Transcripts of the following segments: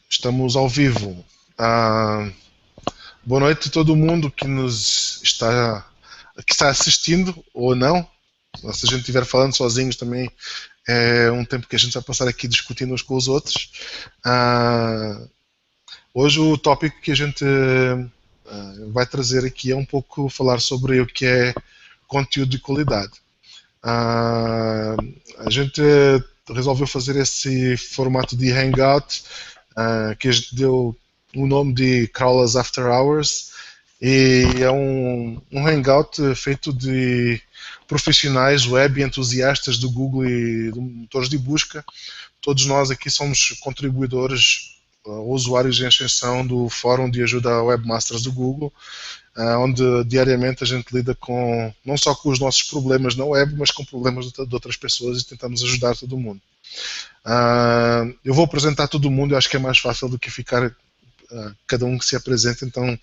Estamos ao vivo. Ah, Boa noite a todo mundo que está assistindo ou não. Se a gente estiver falando sozinhos também é um tempo que a gente vai passar aqui discutindo uns com os outros. Ah, Hoje o tópico que a gente vai trazer aqui é um pouco falar sobre o que é conteúdo de qualidade. Ah, a gente resolveu fazer esse formato de hangout que a gente deu o nome de Crawlers After Hours, e é um hangout feito de profissionais web entusiastas do Google e de motores de busca. Todos nós aqui somos contribuidores usuários em extensão do Fórum de Ajuda a Webmasters do Google, onde diariamente a gente lida com não só com os nossos problemas na web, mas com problemas de outras pessoas e tentamos ajudar todo mundo. Eu vou apresentar todo mundo, eu acho que é mais fácil do que ficar cada um que se apresente. Então,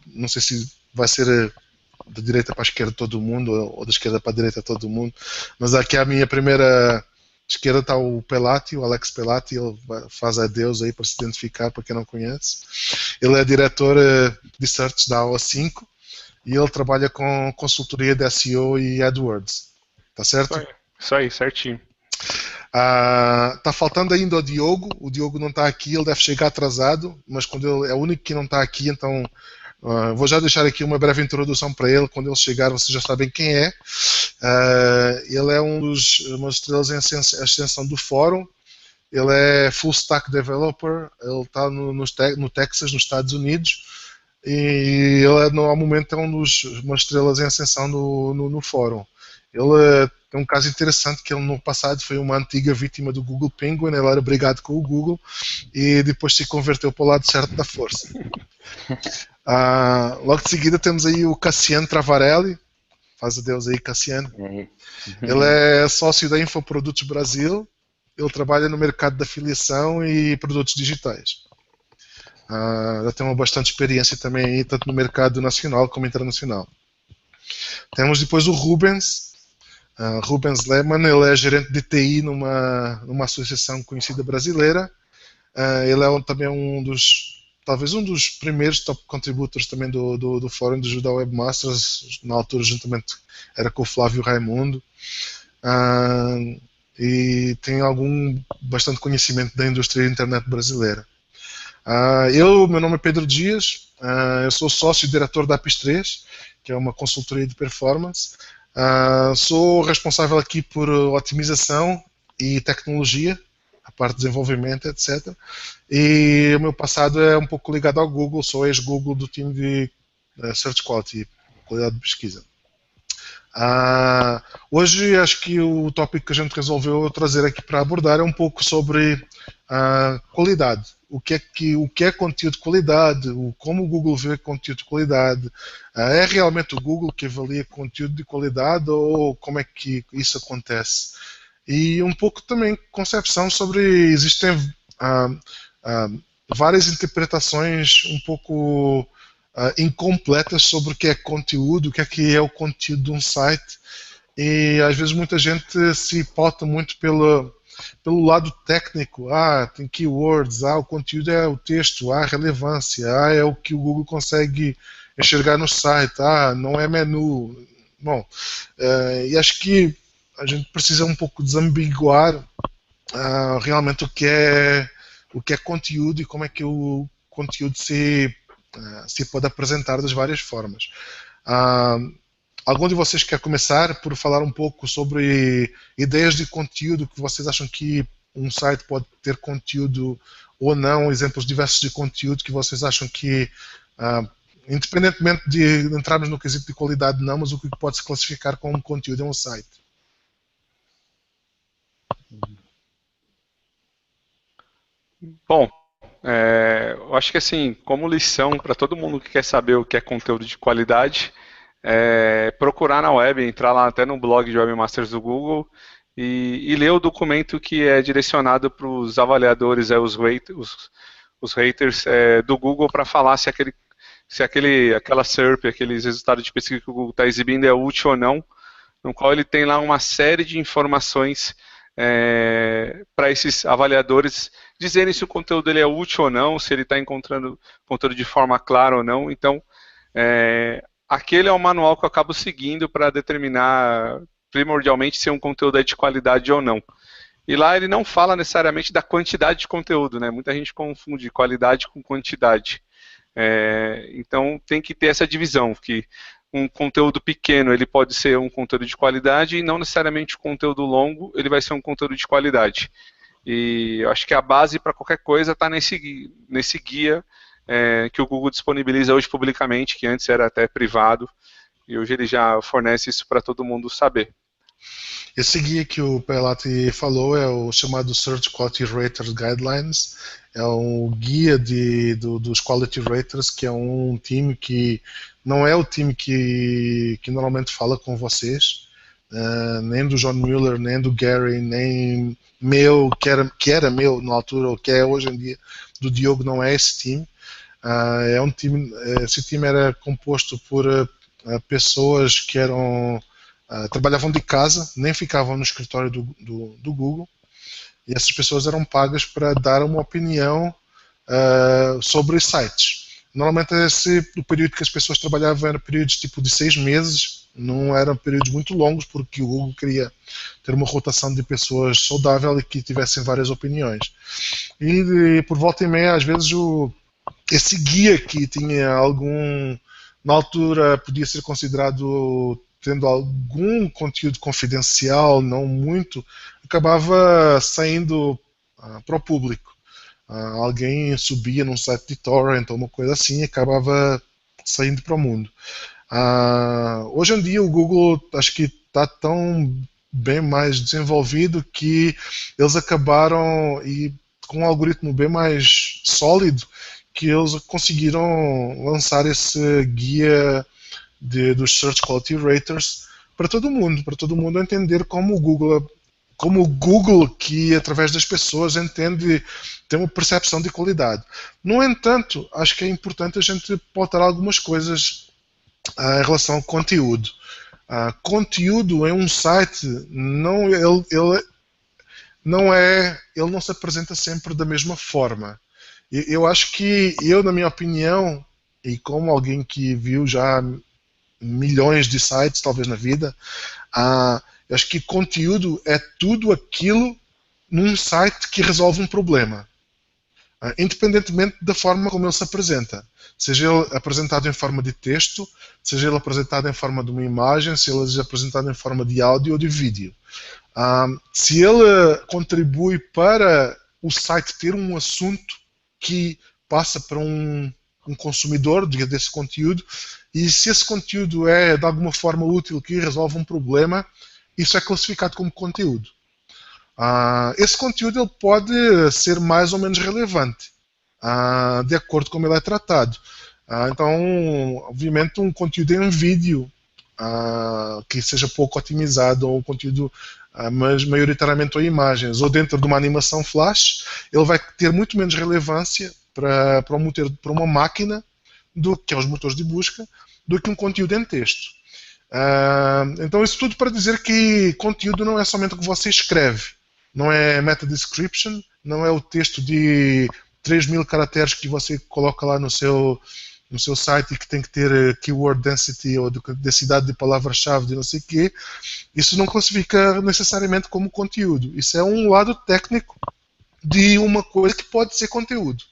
não sei se vai ser da direita para a esquerda todo mundo ou da esquerda para a direita todo mundo, mas aqui a minha primeira esquerda está o Pelati, o Alex Pelati. Ele faz adeus aí para se identificar, para quem não conhece. Ele é diretor de search da AO5 e ele trabalha com consultoria de SEO e AdWords. Tá certo? Isso aí, certinho. Tá faltando ainda o Diogo. O Diogo não está aqui, ele deve chegar atrasado, mas quando ele é o único que não está aqui, então vou já deixar aqui uma breve introdução para ele. Quando ele chegar, vocês já sabem quem é. Ele é uma das estrelas em extensão do fórum. Ele é full stack developer. Ele está no Texas, nos Estados Unidos, e ele no momento é uma estrelas em ascensão no fórum. Ele tem um caso interessante, que ele no passado foi uma antiga vítima do Google Penguin. Ele era brigado com o Google e depois se converteu para o lado certo da força. Logo de seguida temos aí o Cassiano Travarelli. Faz adeus aí, Cassiano. Ele é sócio da Infoprodutos Brasil. Ele trabalha no mercado de afiliação e produtos digitais. Já tem uma bastante experiência também aí, tanto no mercado nacional como internacional. Temos depois o Rubens Lehmann. Ele é gerente de TI numa associação conhecida brasileira. Ele é também talvez um dos primeiros top contributors também do Fórum de Ajuda a Webmasters. Na altura, juntamente, era com o Flávio Raimundo. E tem bastante conhecimento da indústria da internet brasileira. Meu nome é Pedro Dias. Eu sou sócio e diretor da APIS3, que é uma consultoria de performance. Sou responsável aqui por otimização e tecnologia, a parte de desenvolvimento, etc. E o meu passado é um pouco ligado ao Google. Sou ex-Google do time de Search Quality, qualidade de pesquisa. Hoje acho que o tópico que a gente resolveu trazer aqui para abordar é um pouco sobre qualidade. O que é conteúdo de qualidade, como o Google vê conteúdo de qualidade. É realmente o Google que avalia conteúdo de qualidade, ou como é que isso acontece? E um pouco também concepção sobre, existem várias interpretações um pouco incompletas sobre o que é conteúdo, o que é o conteúdo de um site, e às vezes muita gente se pauta muito pelo lado técnico. Tem keywords, o conteúdo é o texto, a relevância, é o que o Google consegue enxergar no site, não é menu. Bom, e acho que a gente precisa um pouco desambiguar realmente o que é conteúdo e como é que o conteúdo se pode apresentar das várias formas. Algum de vocês quer começar por falar um pouco sobre ideias de conteúdo que vocês acham que um site pode ter conteúdo ou não, exemplos diversos de conteúdo que vocês acham que, independentemente de entrarmos no quesito de qualidade não, mas o que pode se classificar como conteúdo em um site? Bom, eu acho que assim, como lição para todo mundo que quer saber o que é conteúdo de qualidade, procurar na web, entrar lá até no blog de Webmasters do Google e ler o documento que é direcionado para os avaliadores, os haters do Google, para falar se aquela SERP, aqueles resultados de pesquisa que o Google está exibindo é útil ou não, no qual ele tem lá uma série de informações para esses avaliadores dizerem se o conteúdo ele é útil ou não, se ele está encontrando conteúdo de forma clara ou não. Então, aquele é o manual que eu acabo seguindo para determinar primordialmente se um conteúdo é de qualidade ou não. E lá ele não fala necessariamente da quantidade de conteúdo, né? Muita gente confunde qualidade com quantidade. Então tem que ter essa divisão, que um conteúdo pequeno ele pode ser um conteúdo de qualidade e não necessariamente um conteúdo longo ele vai ser um conteúdo de qualidade. E eu acho que a base para qualquer coisa está nesse guia que o Google disponibiliza hoje publicamente, que antes era até privado, e hoje ele já fornece isso para todo mundo saber. Esse guia que o Pelati falou é o chamado Search Quality Raters Guidelines. É um guia dos Quality Raters, que é um time que não é o time que normalmente fala com vocês, nem do John Mueller, nem do Gary, nem meu, que era meu na altura, ou que é hoje em dia, do Diogo, não é esse time. É um time, esse time era composto por pessoas que trabalhavam de casa, nem ficavam no escritório do Google, e essas pessoas eram pagas para dar uma opinião sobre os sites. Normalmente o período que as pessoas trabalhavam era períodos tipo de 6 meses, não eram períodos muito longos, porque o Google queria ter uma rotação de pessoas saudável e que tivessem várias opiniões. E por volta e meia, às vezes, esse guia que tinha na altura podia ser considerado tendo algum conteúdo confidencial, não muito, acabava saindo para o público. Alguém subia num site de torrent ou uma coisa assim e acabava saindo para o mundo. Hoje em dia o Google acho que está tão bem mais desenvolvido que eles acabaram, e com um algoritmo bem mais sólido, que eles conseguiram lançar esse guia dos Search Quality Raters para todo mundo entender como o Google que através das pessoas entende, tem uma percepção de qualidade. No entanto, acho que é importante a gente pautar algumas coisas em relação ao conteúdo. Conteúdo em um site ele não se apresenta sempre da mesma forma. Eu acho que na minha opinião, e como alguém que viu já milhões de sites, talvez na vida, eu acho que conteúdo é tudo aquilo num site que resolve um problema, independentemente da forma como ele se apresenta. Seja ele apresentado em forma de texto, seja ele apresentado em forma de uma imagem, seja ele apresentado em forma de áudio ou de vídeo. Se ele contribui para o site ter um assunto que passa para um consumidor desse conteúdo, e se esse conteúdo é de alguma forma útil, que resolve um problema, isso é classificado como conteúdo. Esse conteúdo ele pode ser mais ou menos relevante, de acordo com como ele é tratado. Então, obviamente, um conteúdo em vídeo que seja pouco otimizado, ou um conteúdo mas maioritariamente ou imagens, ou dentro de uma animação flash, ele vai ter muito menos relevância para uma máquina, que é os motores de busca, do que um conteúdo em texto. Então isso tudo para dizer que conteúdo não é somente o que você escreve, não é meta description, não é o texto de 3.000 caracteres que você coloca lá no seu site e que tem que ter keyword density ou densidade de palavras-chave de não sei o quê. Isso não classifica necessariamente como conteúdo. Isso é um lado técnico de uma coisa que pode ser conteúdo.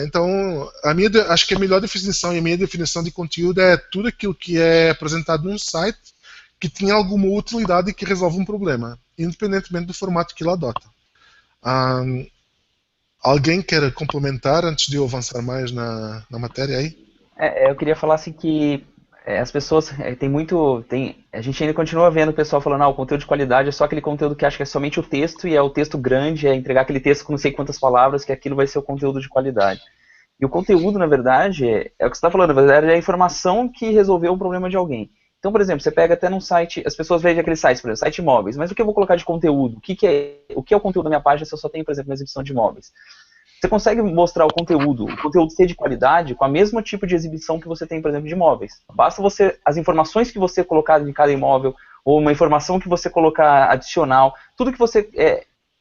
Então, acho que a melhor definição e a minha definição de conteúdo é tudo aquilo que é apresentado num site que tem alguma utilidade e que resolve um problema, independentemente do formato que ele adota. Alguém quer complementar antes de eu avançar mais na matéria aí? Eu queria falar assim que as pessoas a gente ainda continua vendo o pessoal falando, o conteúdo de qualidade é só aquele conteúdo que acha que é somente o texto, e é o texto grande, é entregar aquele texto com não sei quantas palavras, que aquilo vai ser o conteúdo de qualidade. E o conteúdo, na verdade, é o que você está falando, na verdade é a informação que resolveu um problema de alguém. Então, por exemplo, você pega até num site, as pessoas veem aqueles sites, por exemplo, site imóveis, mas o que eu vou colocar de conteúdo? O que é o conteúdo da minha página se eu só tenho, por exemplo, uma exibição de imóveis? Você consegue mostrar o conteúdo ser de qualidade com a mesma tipo de exibição que você tem, por exemplo, de imóveis. Basta as informações que você colocar em cada imóvel, ou uma informação que você colocar adicional, tudo que você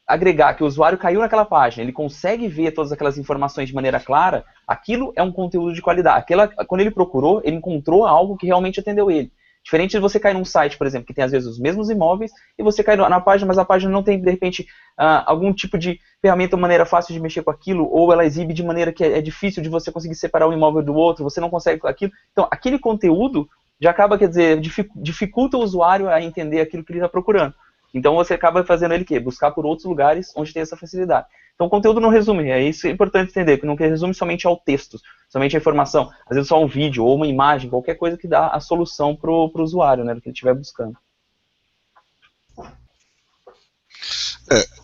agregar, que o usuário caiu naquela página, ele consegue ver todas aquelas informações de maneira clara, aquilo é um conteúdo de qualidade. Quando ele procurou, ele encontrou algo que realmente atendeu ele. Diferente de você cair num site, por exemplo, que tem às vezes os mesmos imóveis, e você cai na página, mas a página não tem, de repente, algum tipo de ferramenta, uma maneira fácil de mexer com aquilo, ou ela exibe de maneira que é difícil de você conseguir separar um imóvel do outro, você não consegue aquilo. Então, aquele conteúdo já acaba, quer dizer, dificulta o usuário a entender aquilo que ele está procurando. Então, você acaba fazendo ele buscar por outros lugares onde tem essa facilidade. Então, o conteúdo não resume, isso é importante entender, que não resume somente ao texto, somente a informação, às vezes só um vídeo ou uma imagem, qualquer coisa que dá a solução para o usuário, né, do que ele estiver buscando.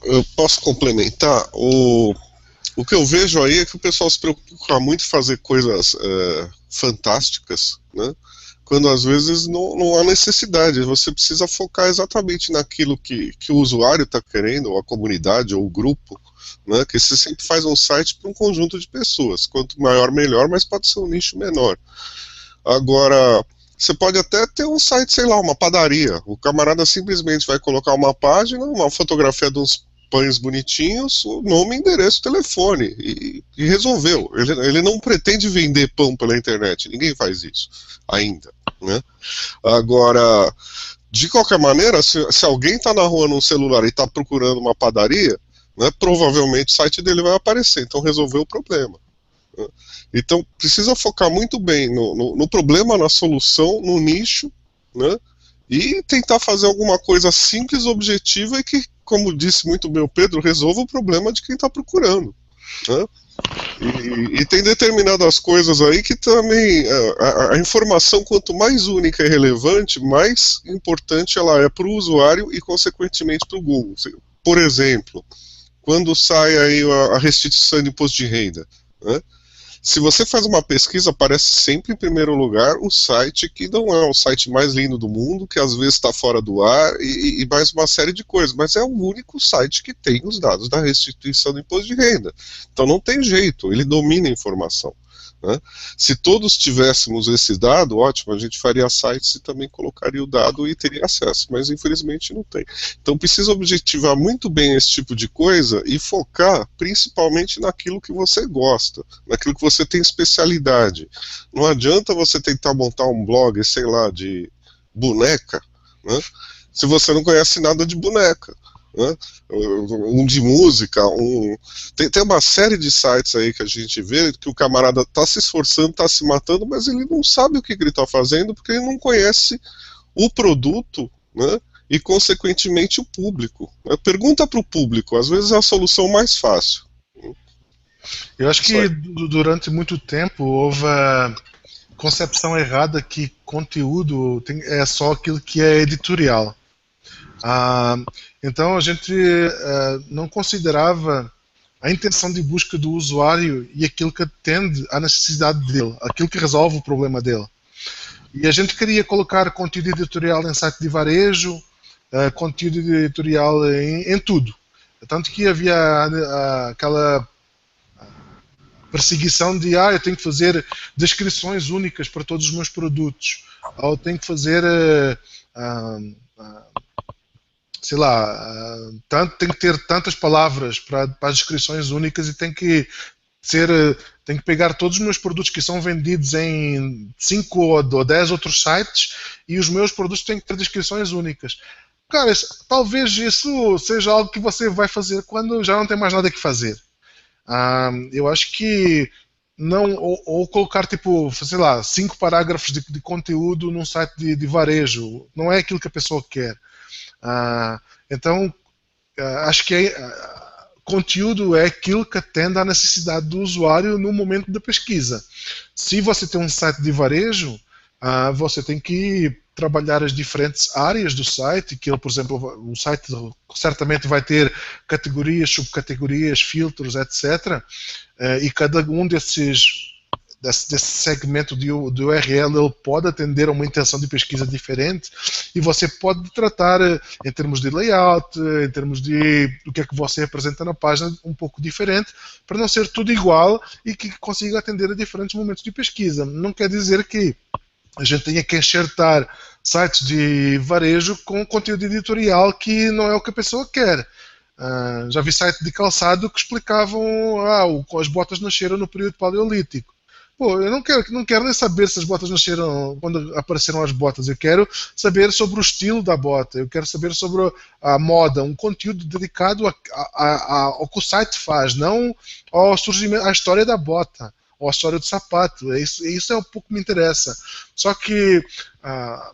Eu posso complementar. O que eu vejo aí é que o pessoal se preocupa muito em fazer coisas fantásticas, né? Quando às vezes não há necessidade. Você precisa focar exatamente naquilo que o usuário está querendo, ou a comunidade, ou o grupo, né? Que você sempre faz um site para um conjunto de pessoas. Quanto maior, melhor, mas pode ser um nicho menor. Agora, você pode até ter um site, sei lá, uma padaria. O camarada simplesmente vai colocar uma página, uma fotografia de uns pães bonitinhos, o nome, endereço, telefone, e resolveu. Ele não pretende vender pão pela internet, ninguém faz isso ainda, né? Agora, de qualquer maneira, se alguém está na rua num celular e está procurando uma padaria, né, provavelmente o site dele vai aparecer, então resolveu o problema, né? Então precisa focar muito bem no problema, na solução, no nicho, né, e tentar fazer alguma coisa simples, objetiva e que, como disse muito bem o Pedro, resolva o problema de quem está procurando, né? E tem determinadas coisas aí que também a informação, quanto mais única e relevante, mais importante ela é para o usuário e consequentemente para o Google. Por exemplo, quando sai aí a restituição de imposto de renda, né? Se você faz uma pesquisa, aparece sempre em primeiro lugar o site que não é o site mais lindo do mundo, que às vezes está fora do ar, e mais uma série de coisas, mas é o único site que tem os dados da restituição do imposto de renda. Então não tem jeito, ele domina a informação, né? Se todos tivéssemos esse dado, ótimo, a gente faria sites e também colocaria o dado e teria acesso, mas infelizmente não tem. Então precisa objetivar muito bem esse tipo de coisa e focar principalmente naquilo que você gosta, naquilo que você tem especialidade. Não adianta você tentar montar um blog, sei lá, de boneca, né, se você não conhece nada de boneca, né? Um de música, tem uma série de sites aí que a gente vê que o camarada está se esforçando, está se matando, mas ele não sabe o que ele está fazendo porque ele não conhece o produto, né? E consequentemente o público, né? Pergunta para o público, às vezes é a solução mais fácil. Eu acho que durante muito tempo houve a concepção errada que conteúdo é só aquilo que é editorial. Então a gente não considerava a intenção de busca do usuário e aquilo que atende à necessidade dele, aquilo que resolve o problema dele. E a gente queria colocar conteúdo editorial em site de varejo, conteúdo editorial em tudo. Tanto que havia aquela perseguição de eu tenho que fazer descrições únicas para todos os meus produtos, ou tenho que fazer sei lá, tem que ter tantas palavras para as descrições únicas e tem que pegar todos os meus produtos que são vendidos em 5 ou 10 outros sites e os meus produtos têm que ter descrições únicas. Cara, talvez isso seja algo que você vai fazer quando já não tem mais nada que fazer. Eu acho que não, ou colocar tipo, sei lá, 5 parágrafos de conteúdo num site de varejo, não é aquilo que a pessoa quer. Então, acho que conteúdo é aquilo que atende à necessidade do usuário no momento da pesquisa. Se você tem um site de varejo, você tem que trabalhar as diferentes áreas do site, que, por exemplo, o site certamente vai ter categorias, subcategorias, filtros, etc. E cada um desse segmento de URL ele pode atender a uma intenção de pesquisa diferente e você pode tratar em termos de layout, em termos de o que é que você apresenta na página um pouco diferente, para não ser tudo igual e que consiga atender a diferentes momentos de pesquisa. Não quer dizer que a gente tenha que enxertar sites de varejo com conteúdo editorial que não é o que a pessoa quer. Já vi site de calçado que explicavam as botas nasceram no período paleolítico. Pô, eu não quero nem saber se as botas nasceram quando apareceram as botas. Eu quero saber sobre o estilo da bota. Eu quero saber sobre a moda, um conteúdo dedicado ao que o site faz, não ao surgimento, à história da bota ou a história do sapato. Isso é um pouco que me interessa. Só que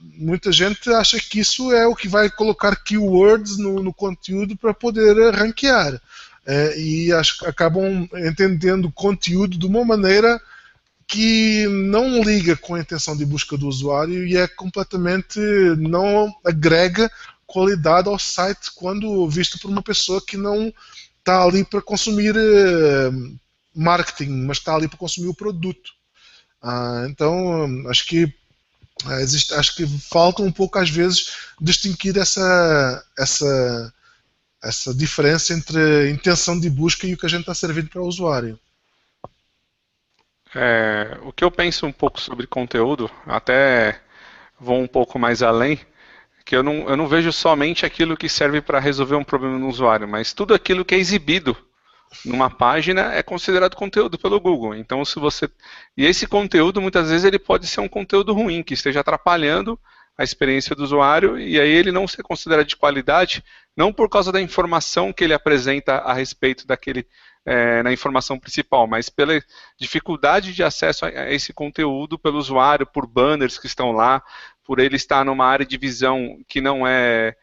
muita gente acha que isso é o que vai colocar keywords no conteúdo para poder ranquear. E acabam entendendo o conteúdo de uma maneira que não liga com a intenção de busca do usuário e completamente não agrega qualidade ao site quando visto por uma pessoa que não está ali para consumir marketing, mas está ali para consumir o produto. Então, acho que falta um pouco, às vezes, distinguir essa diferença entre a intenção de busca e o que a gente está servindo para o usuário. O que eu penso um pouco sobre conteúdo, até vou um pouco mais além, que eu não vejo somente aquilo que serve para resolver um problema no usuário, mas tudo aquilo que é exibido numa página é considerado conteúdo pelo Google. Então, e esse conteúdo, muitas vezes, ele pode ser um conteúdo ruim, que esteja atrapalhando a experiência do usuário, e aí ele não ser considerado de qualidade, não por causa da informação que ele apresenta a respeito daquele na informação principal, mas pela dificuldade de acesso a esse conteúdo pelo usuário, por banners que estão lá, por ele estar numa área de visão que não é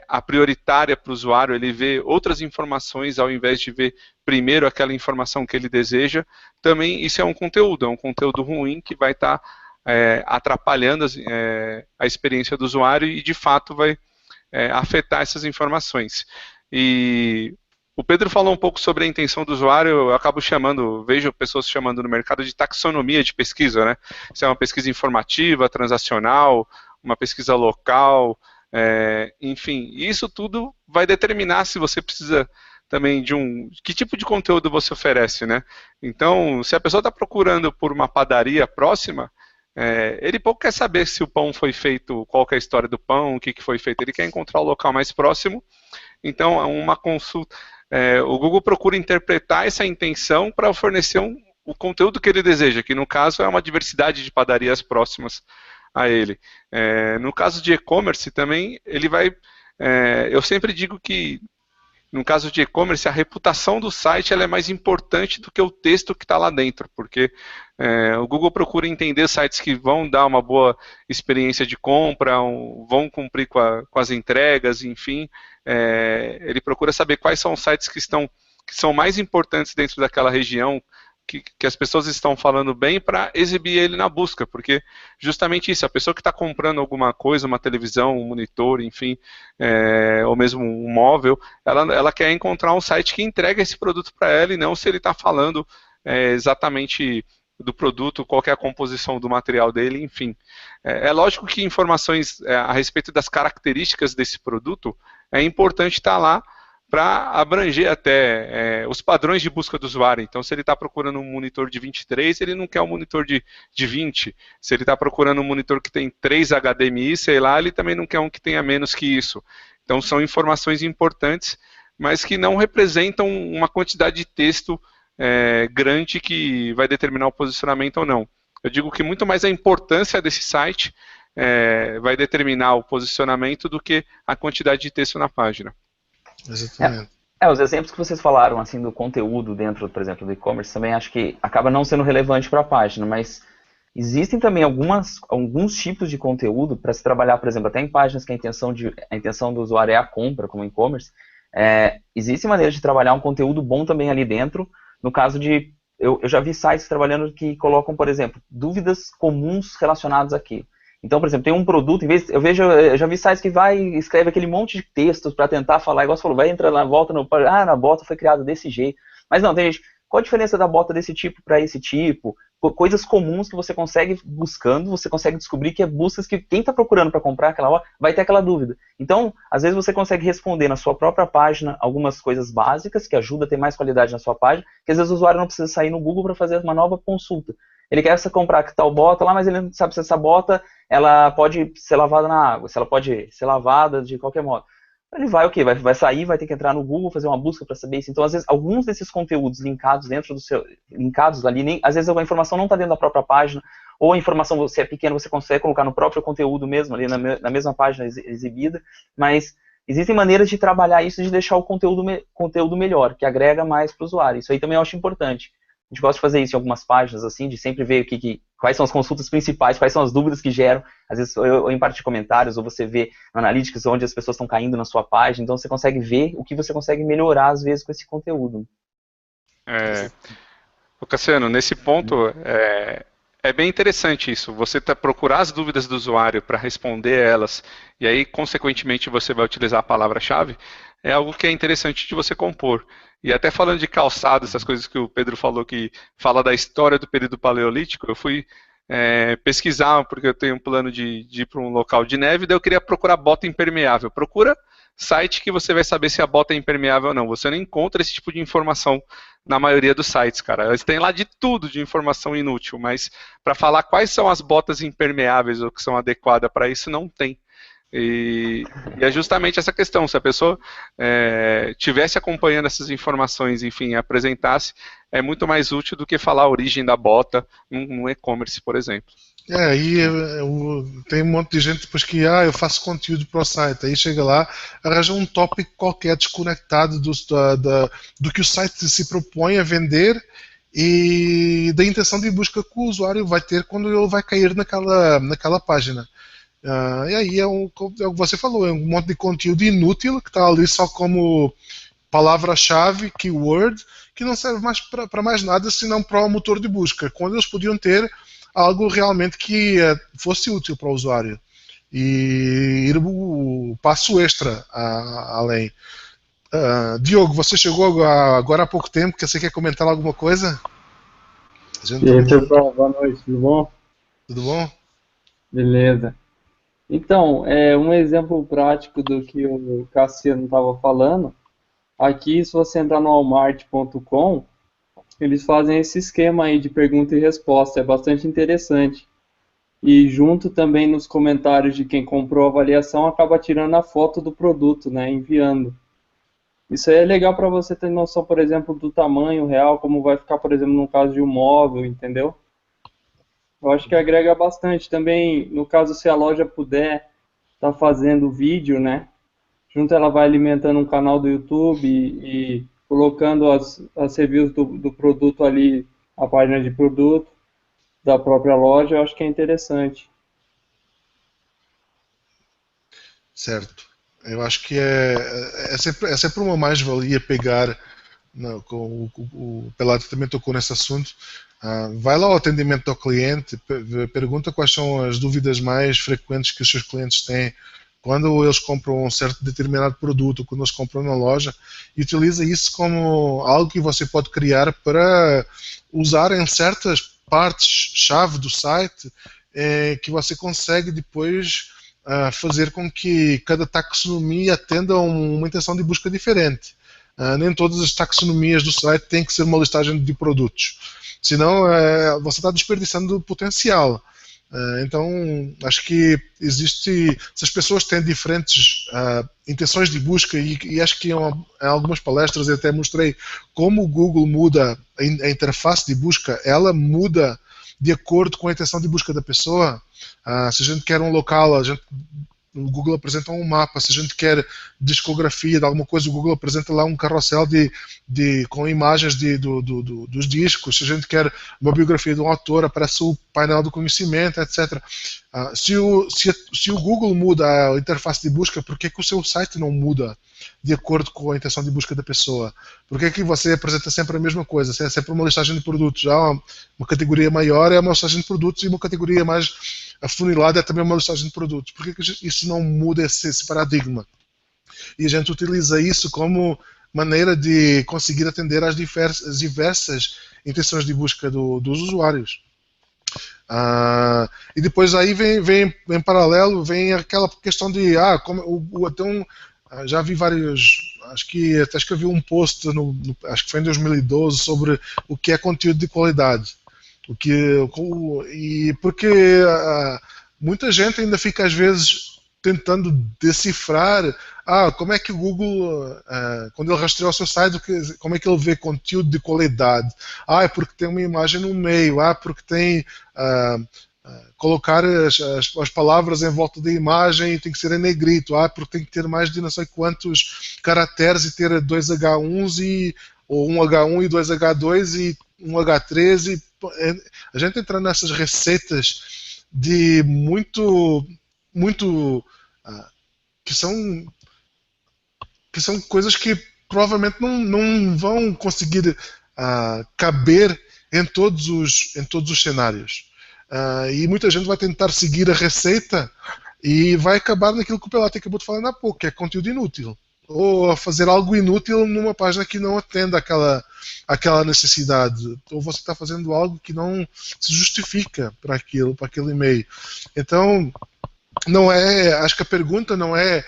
a prioritária para o usuário, ele vê outras informações ao invés de ver primeiro aquela informação que ele deseja. Também isso é um conteúdo ruim que vai estar atrapalhando a experiência do usuário e de fato vai afetar essas informações. E o Pedro falou um pouco sobre a intenção do usuário, eu acabo vejo pessoas chamando no mercado de taxonomia de pesquisa, né? Se é uma pesquisa informativa, transacional, uma pesquisa local, enfim, isso tudo vai determinar se você precisa também que tipo de conteúdo você oferece, né? Então, se a pessoa está procurando por uma padaria próxima, ele pouco quer saber se o pão foi feito, qual que é a história do pão, o que foi feito, ele quer encontrar o local mais próximo. Então, uma consulta, o Google procura interpretar essa intenção para fornecer o conteúdo que ele deseja, que no caso é uma diversidade de padarias próximas a ele. No caso de e-commerce também, ele vai... eu sempre digo que, no caso de e-commerce, a reputação do site ela é mais importante do que o texto que está lá dentro, porque o Google procura entender sites que vão dar uma boa experiência de compra, vão cumprir com as entregas, enfim. Ele procura saber quais são os sites que são mais importantes dentro daquela região, que as pessoas estão falando bem para exibir ele na busca, porque justamente isso, a pessoa que está comprando alguma coisa, uma televisão, um monitor, enfim, ou mesmo um móvel, ela quer encontrar um site que entrega esse produto para ela e não se ele está falando exatamente do produto, qual que é a composição do material dele, enfim. É lógico que informações a respeito das características desse produto é importante estar lá para abranger até os padrões de busca do usuário. Então, se ele está procurando um monitor de 23, ele não quer um monitor de 20. Se ele está procurando um monitor que tem 3 HDMI, sei lá, ele também não quer um que tenha menos que isso. Então, são informações importantes, mas que não representam uma quantidade de texto grande que vai determinar o posicionamento ou não. Eu digo que muito mais a importância desse site vai determinar o posicionamento do que a quantidade de texto na página. Exatamente. Os exemplos que vocês falaram, assim, do conteúdo dentro, por exemplo, do e-commerce, também acho que acaba não sendo relevante para a página, mas existem também alguns tipos de conteúdo para se trabalhar, por exemplo, até em páginas que a intenção do usuário é a compra, como e-commerce. Existe maneira de trabalhar um conteúdo bom também ali dentro, no caso de... Eu já vi sites trabalhando que colocam, por exemplo, dúvidas comuns relacionadas aqui. Então, por exemplo, tem um produto, eu já vi sites que escreve aquele monte de textos para tentar falar, igual você falou, vai entrar na volta, na bota foi criada desse jeito. Mas não, tem gente, qual a diferença da bota desse tipo para esse tipo? Coisas comuns que você consegue buscando, você consegue descobrir que é buscas que quem está procurando para comprar aquela hora vai ter aquela dúvida. Então, às vezes você consegue responder na sua própria página algumas coisas básicas que ajudam a ter mais qualidade na sua página, que às vezes o usuário não precisa sair no Google para fazer uma nova consulta. Ele quer comprar tal bota lá, mas ele não sabe se essa bota ela pode ser lavada na água, se ela pode ser lavada de qualquer modo. Ele vai o quê? Vai sair, vai ter que entrar no Google, fazer uma busca para saber isso. Então, às vezes, alguns desses conteúdos linkados dentro do seu... linkados ali, às vezes a informação não está dentro da própria página, ou a informação, se é pequena, você consegue colocar no próprio conteúdo mesmo, ali na mesma página exibida, mas existem maneiras de trabalhar isso, de deixar o conteúdo melhor, que agrega mais para o usuário. Isso aí também eu acho importante. A gente gosta de fazer isso em algumas páginas, assim, de sempre ver quais são as consultas principais, quais são as dúvidas que geram, às vezes ou em parte de comentários, ou você vê no Analytics onde as pessoas estão caindo na sua página, então você consegue ver o que você consegue melhorar, às vezes, com esse conteúdo. Cassiano, nesse ponto, é bem interessante isso, você procurar as dúvidas do usuário para responder elas, e aí, consequentemente, você vai utilizar a palavra-chave, é algo que é interessante de você compor. E até falando de calçado, essas coisas que o Pedro falou, que fala da história do período paleolítico, eu fui pesquisar, porque eu tenho um plano de ir para um local de neve, daí eu queria procurar bota impermeável. Procura site que você vai saber se a bota é impermeável ou não. Você não encontra esse tipo de informação na maioria dos sites, cara. Eles têm lá de tudo de informação inútil, mas para falar quais são as botas impermeáveis ou que são adequadas para isso, não tem. E é justamente essa questão, se a pessoa tivesse acompanhando essas informações, enfim, apresentasse, é muito mais útil do que falar a origem da bota no e-commerce, por exemplo. Aí tem um monte de gente depois que eu faço conteúdo para o site, aí chega lá, arranja um tópico qualquer desconectado do que o site se propõe a vender e da intenção de busca que o usuário vai ter quando ele vai cair naquela página. E aí é o que você falou, é um monte de conteúdo inútil que está ali só como palavra-chave, keyword, que não serve mais para mais nada senão para o motor de busca, quando eles podiam ter algo realmente que fosse útil para o usuário e ir o passo extra além. Diogo, você chegou agora há pouco tempo, que você quer comentar alguma coisa? E aí, pessoal, boa noite, tudo bom? Tudo bom? Beleza. Então, um exemplo prático do que o Cassiano estava falando, aqui se você entrar no walmart.com, eles fazem esse esquema aí de pergunta e resposta, é bastante interessante. E junto também nos comentários de quem comprou a avaliação, acaba tirando a foto do produto, né, enviando. Isso aí é legal para você ter noção, por exemplo, do tamanho real, como vai ficar, por exemplo, no caso de um móvel, entendeu? Eu acho que agrega bastante. Também, no caso, se a loja puder estar fazendo vídeo, né? Junto ela vai alimentando um canal do YouTube e colocando as reviews do produto ali, a página de produto da própria loja, eu acho que é interessante. Certo. Eu acho que é sempre uma mais-valia pegar, o Pelato também tocou nesse assunto, vai lá ao atendimento ao cliente, pergunta quais são as dúvidas mais frequentes que os seus clientes têm quando eles compram um certo determinado produto, quando eles compram na loja, e utiliza isso como algo que você pode criar para usar em certas partes-chave do site, que você consegue depois fazer com que cada taxonomia atenda a uma intenção de busca diferente. Nem todas as taxonomias do site têm que ser uma listagem de produtos, senão você está desperdiçando potencial. Então, acho que existe, se as pessoas têm diferentes intenções de busca, e acho que em algumas palestras eu até mostrei como o Google muda a interface de busca, ela muda de acordo com a intenção de busca da pessoa. Se a gente quer um local, o Google apresenta um mapa. Se a gente quer discografia de alguma coisa, o Google apresenta lá um carrossel com imagens dos discos. Se a gente quer uma biografia de um autor, aparece o painel do conhecimento, etc. Se o Google muda a interface de busca, por que o seu site não muda de acordo com a intenção de busca da pessoa? Por que você apresenta sempre a mesma coisa? Se é sempre uma listagem de produtos, já uma categoria maior é uma listagem de produtos e uma categoria mais afunilada é também uma listagem de produtos. Por que isso não muda esse paradigma? E a gente utiliza isso como maneira de conseguir atender às diversas intenções de busca dos usuários. E depois aí vem em paralelo, vem aquela questão de já vi vários, acho que até escrevi um post, acho que foi em 2012, sobre o que é conteúdo de qualidade. E porque muita gente ainda fica às vezes tentando decifrar como é que o Google, quando ele rastreia o seu site, como é que ele vê conteúdo de qualidade. É porque tem uma imagem no meio, porque tem colocar as palavras em volta da imagem e tem que ser em negrito, porque tem que ter mais de não sei quantos caracteres e ter 2H1s ou 1H1 e 2H2 e 1H3 a gente entra nessas receitas de muito que são coisas que provavelmente não vão conseguir caber em todos os cenários. E muita gente vai tentar seguir a receita e vai acabar naquilo que o Pelati acabou de falar há pouco, que é conteúdo inútil. Ou fazer algo inútil numa página que não atende àquela necessidade. Ou você está fazendo algo que não se justifica para aquele e-mail. Então, acho que a pergunta não é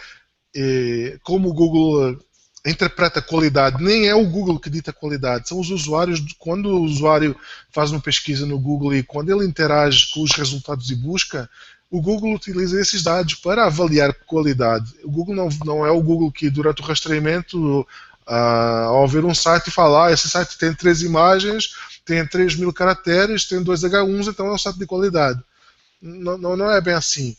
como o Google interpreta a qualidade, nem é o Google que dita a qualidade, são os usuários. Quando o usuário faz uma pesquisa no Google e quando ele interage com os resultados de busca, o Google utiliza esses dados para avaliar qualidade. O Google não é o Google que durante o rastreamento, ao ver um site, fala: esse site tem 3 imagens, tem 3.000 caracteres, tem 2H1s, então é um site de qualidade. Não é bem assim.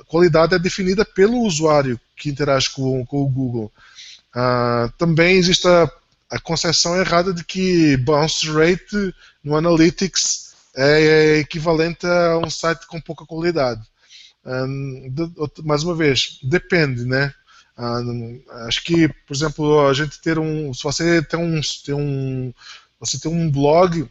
Qualidade é definida pelo usuário que interage com o Google. Também existe a concepção errada de que bounce rate no Analytics é equivalente a um site com pouca qualidade. Mais uma vez, depende, né? Acho que, por exemplo, a gente se você tem um blog,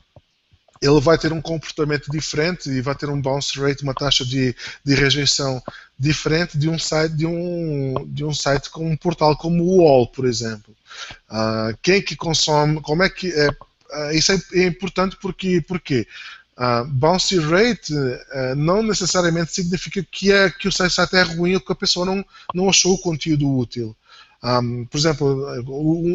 ele vai ter um comportamento diferente e vai ter um bounce rate, uma taxa de rejeição diferente de um site com um portal como o UOL, por exemplo. Quem que consome, como é que isso é importante porque bounce rate não necessariamente significa que o site é ruim ou que a pessoa não achou o conteúdo útil. Por exemplo,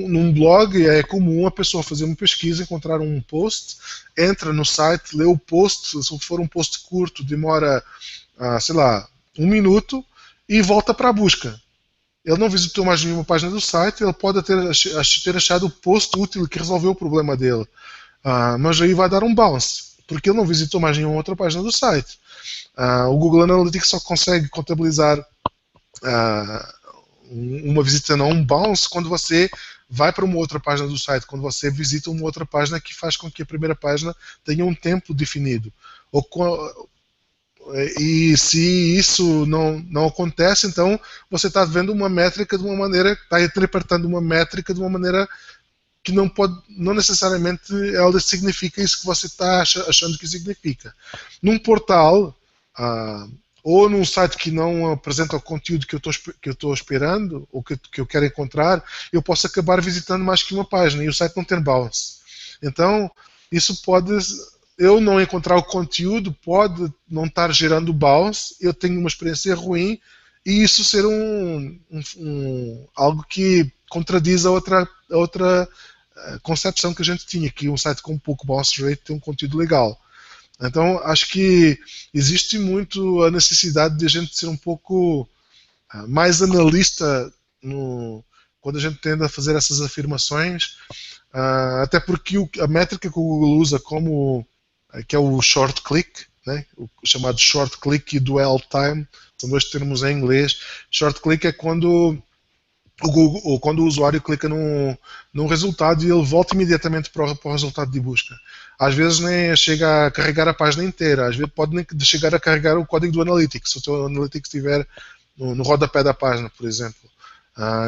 num blog é comum a pessoa fazer uma pesquisa, encontrar um post, entra no site, lê o post, se for um post curto, demora, sei lá, 1 minuto e volta para a busca. Ele não visitou mais nenhuma página do site, ele pode ter achado o post útil que resolveu o problema dele, mas aí vai dar um bounce, porque ele não visitou mais nenhuma outra página do site. O Google Analytics só consegue contabilizar uma visita, não um bounce, quando você vai para uma outra página do site, quando você visita uma outra página que faz com que a primeira página tenha um tempo definido. E se isso não acontece, então você está vendo uma métrica de uma maneira, está interpretando uma métrica de uma maneira que não necessariamente ela significa isso que você está achando que significa. Num portal, ou num site que não apresenta o conteúdo que eu estou esperando, ou que eu quero encontrar, eu posso acabar visitando mais que uma página e o site não tem bounce. Então, isso pode, eu não encontrar o conteúdo, pode não estar gerando bounce, eu tenho uma experiência ruim, e isso ser algo que contradiz a outra concepção que a gente tinha, que um site com pouco bounce rate tem um conteúdo legal. Então, acho que existe muito a necessidade de a gente ser um pouco mais analista quando a gente tende a fazer essas afirmações, até porque a métrica que o Google usa que é o short click, né, o chamado short click e dwell time, são 2 termos em inglês. Short click é quando o usuário clica num resultado e ele volta imediatamente para o resultado de busca. Às vezes nem chega a carregar a página inteira, às vezes pode nem chegar a carregar o código do Analytics, se o teu Analytics estiver no rodapé da página, por exemplo.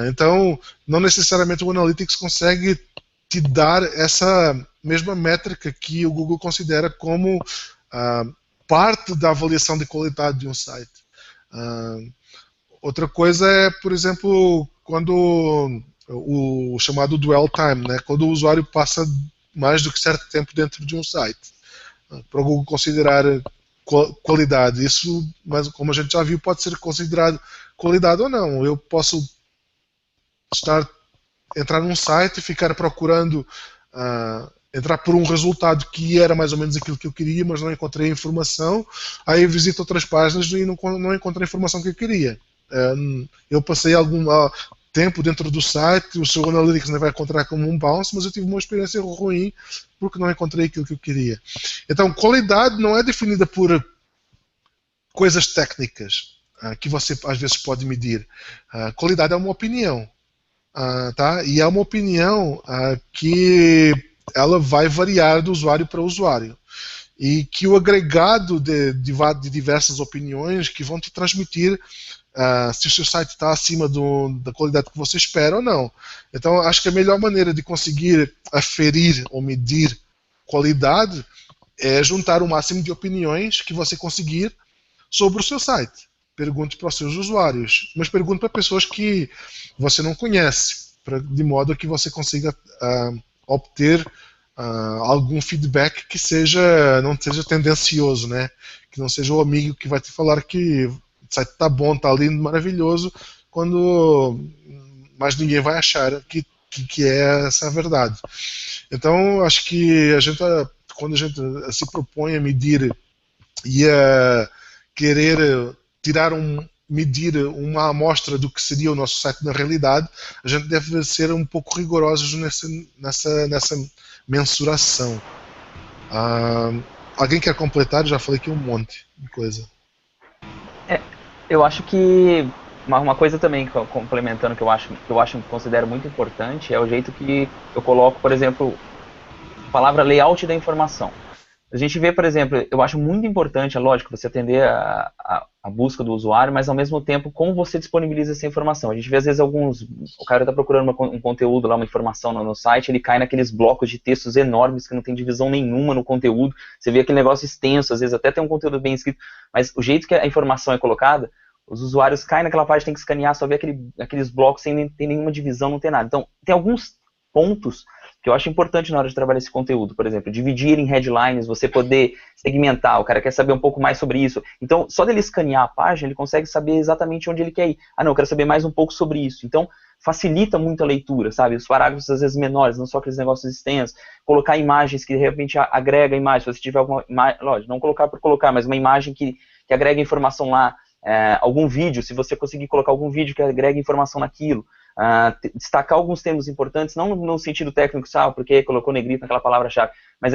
Então, não necessariamente o Analytics consegue te dar essa mesma métrica que o Google considera como parte da avaliação de qualidade de um site. Outra coisa é, por exemplo, quando o chamado dwell time, né? Quando o usuário passa mais do que certo tempo dentro de um site, para o Google considerar qualidade. Isso, mas como a gente já viu, pode ser considerado qualidade ou não. Eu posso entrar num site e ficar procurando entrar por um resultado que era mais ou menos aquilo que eu queria, mas não encontrei a informação, aí eu visito outras páginas e não encontrei a informação que eu queria. Eu passei algum tempo dentro do site, o seu Analytics não vai encontrar como um bounce, mas eu tive uma experiência ruim porque não encontrei aquilo que eu queria. Então, qualidade não é definida por coisas técnicas que você às vezes pode medir. Qualidade é uma opinião, tá? E é uma opinião que ela vai variar do usuário para usuário. E que o agregado de diversas opiniões que vão te transmitir se o seu site está acima da qualidade que você espera ou não. Então, acho que a melhor maneira de conseguir aferir ou medir qualidade é juntar o máximo de opiniões que você conseguir sobre o seu site. Pergunte para os seus usuários, mas pergunte para pessoas que você não conhece, de modo que você consiga obter algum feedback que não seja tendencioso, né? Que não seja o amigo que vai te falar que o site está bom, está lindo, maravilhoso, quando mais ninguém vai achar que é essa a verdade. Então, acho que quando a gente se propõe a medir e a querer medir uma amostra do que seria o nosso site na realidade, a gente deve ser um pouco rigorosos nessa mensuração. Alguém quer completar? Eu já falei aqui um monte de coisa. Eu acho que uma coisa também, complementando, que eu considero muito importante, é o jeito que eu coloco, por exemplo, a palavra layout da informação. A gente vê, por exemplo, eu acho muito importante, é lógico, você atender a busca do usuário, mas ao mesmo tempo como você disponibiliza essa informação. A gente vê às vezes o cara está procurando um conteúdo lá, uma informação no site, ele cai naqueles blocos de textos enormes que não tem divisão nenhuma no conteúdo, você vê aquele negócio extenso, às vezes até tem um conteúdo bem escrito, mas o jeito que a informação é colocada, os usuários caem naquela página, tem que escanear, só ver aqueles blocos sem ter nenhuma divisão, não tem nada. Então, tem alguns pontos que eu acho importante na hora de trabalhar esse conteúdo, por exemplo, dividir em headlines, você poder segmentar, o cara quer saber um pouco mais sobre isso, então só dele escanear a página, ele consegue saber exatamente onde ele quer ir. Não, eu quero saber mais um pouco sobre isso, então facilita muito a leitura, sabe, os parágrafos às vezes menores, não só aqueles negócios extensos, colocar imagens que de repente agrega imagem, se você tiver alguma imagem, lógico, não colocar por colocar, mas uma imagem que agrega informação lá, algum vídeo, se você conseguir colocar algum vídeo que agrega informação naquilo, destacar alguns termos importantes, não no sentido técnico, sabe, porque colocou negrito naquela palavra-chave, mas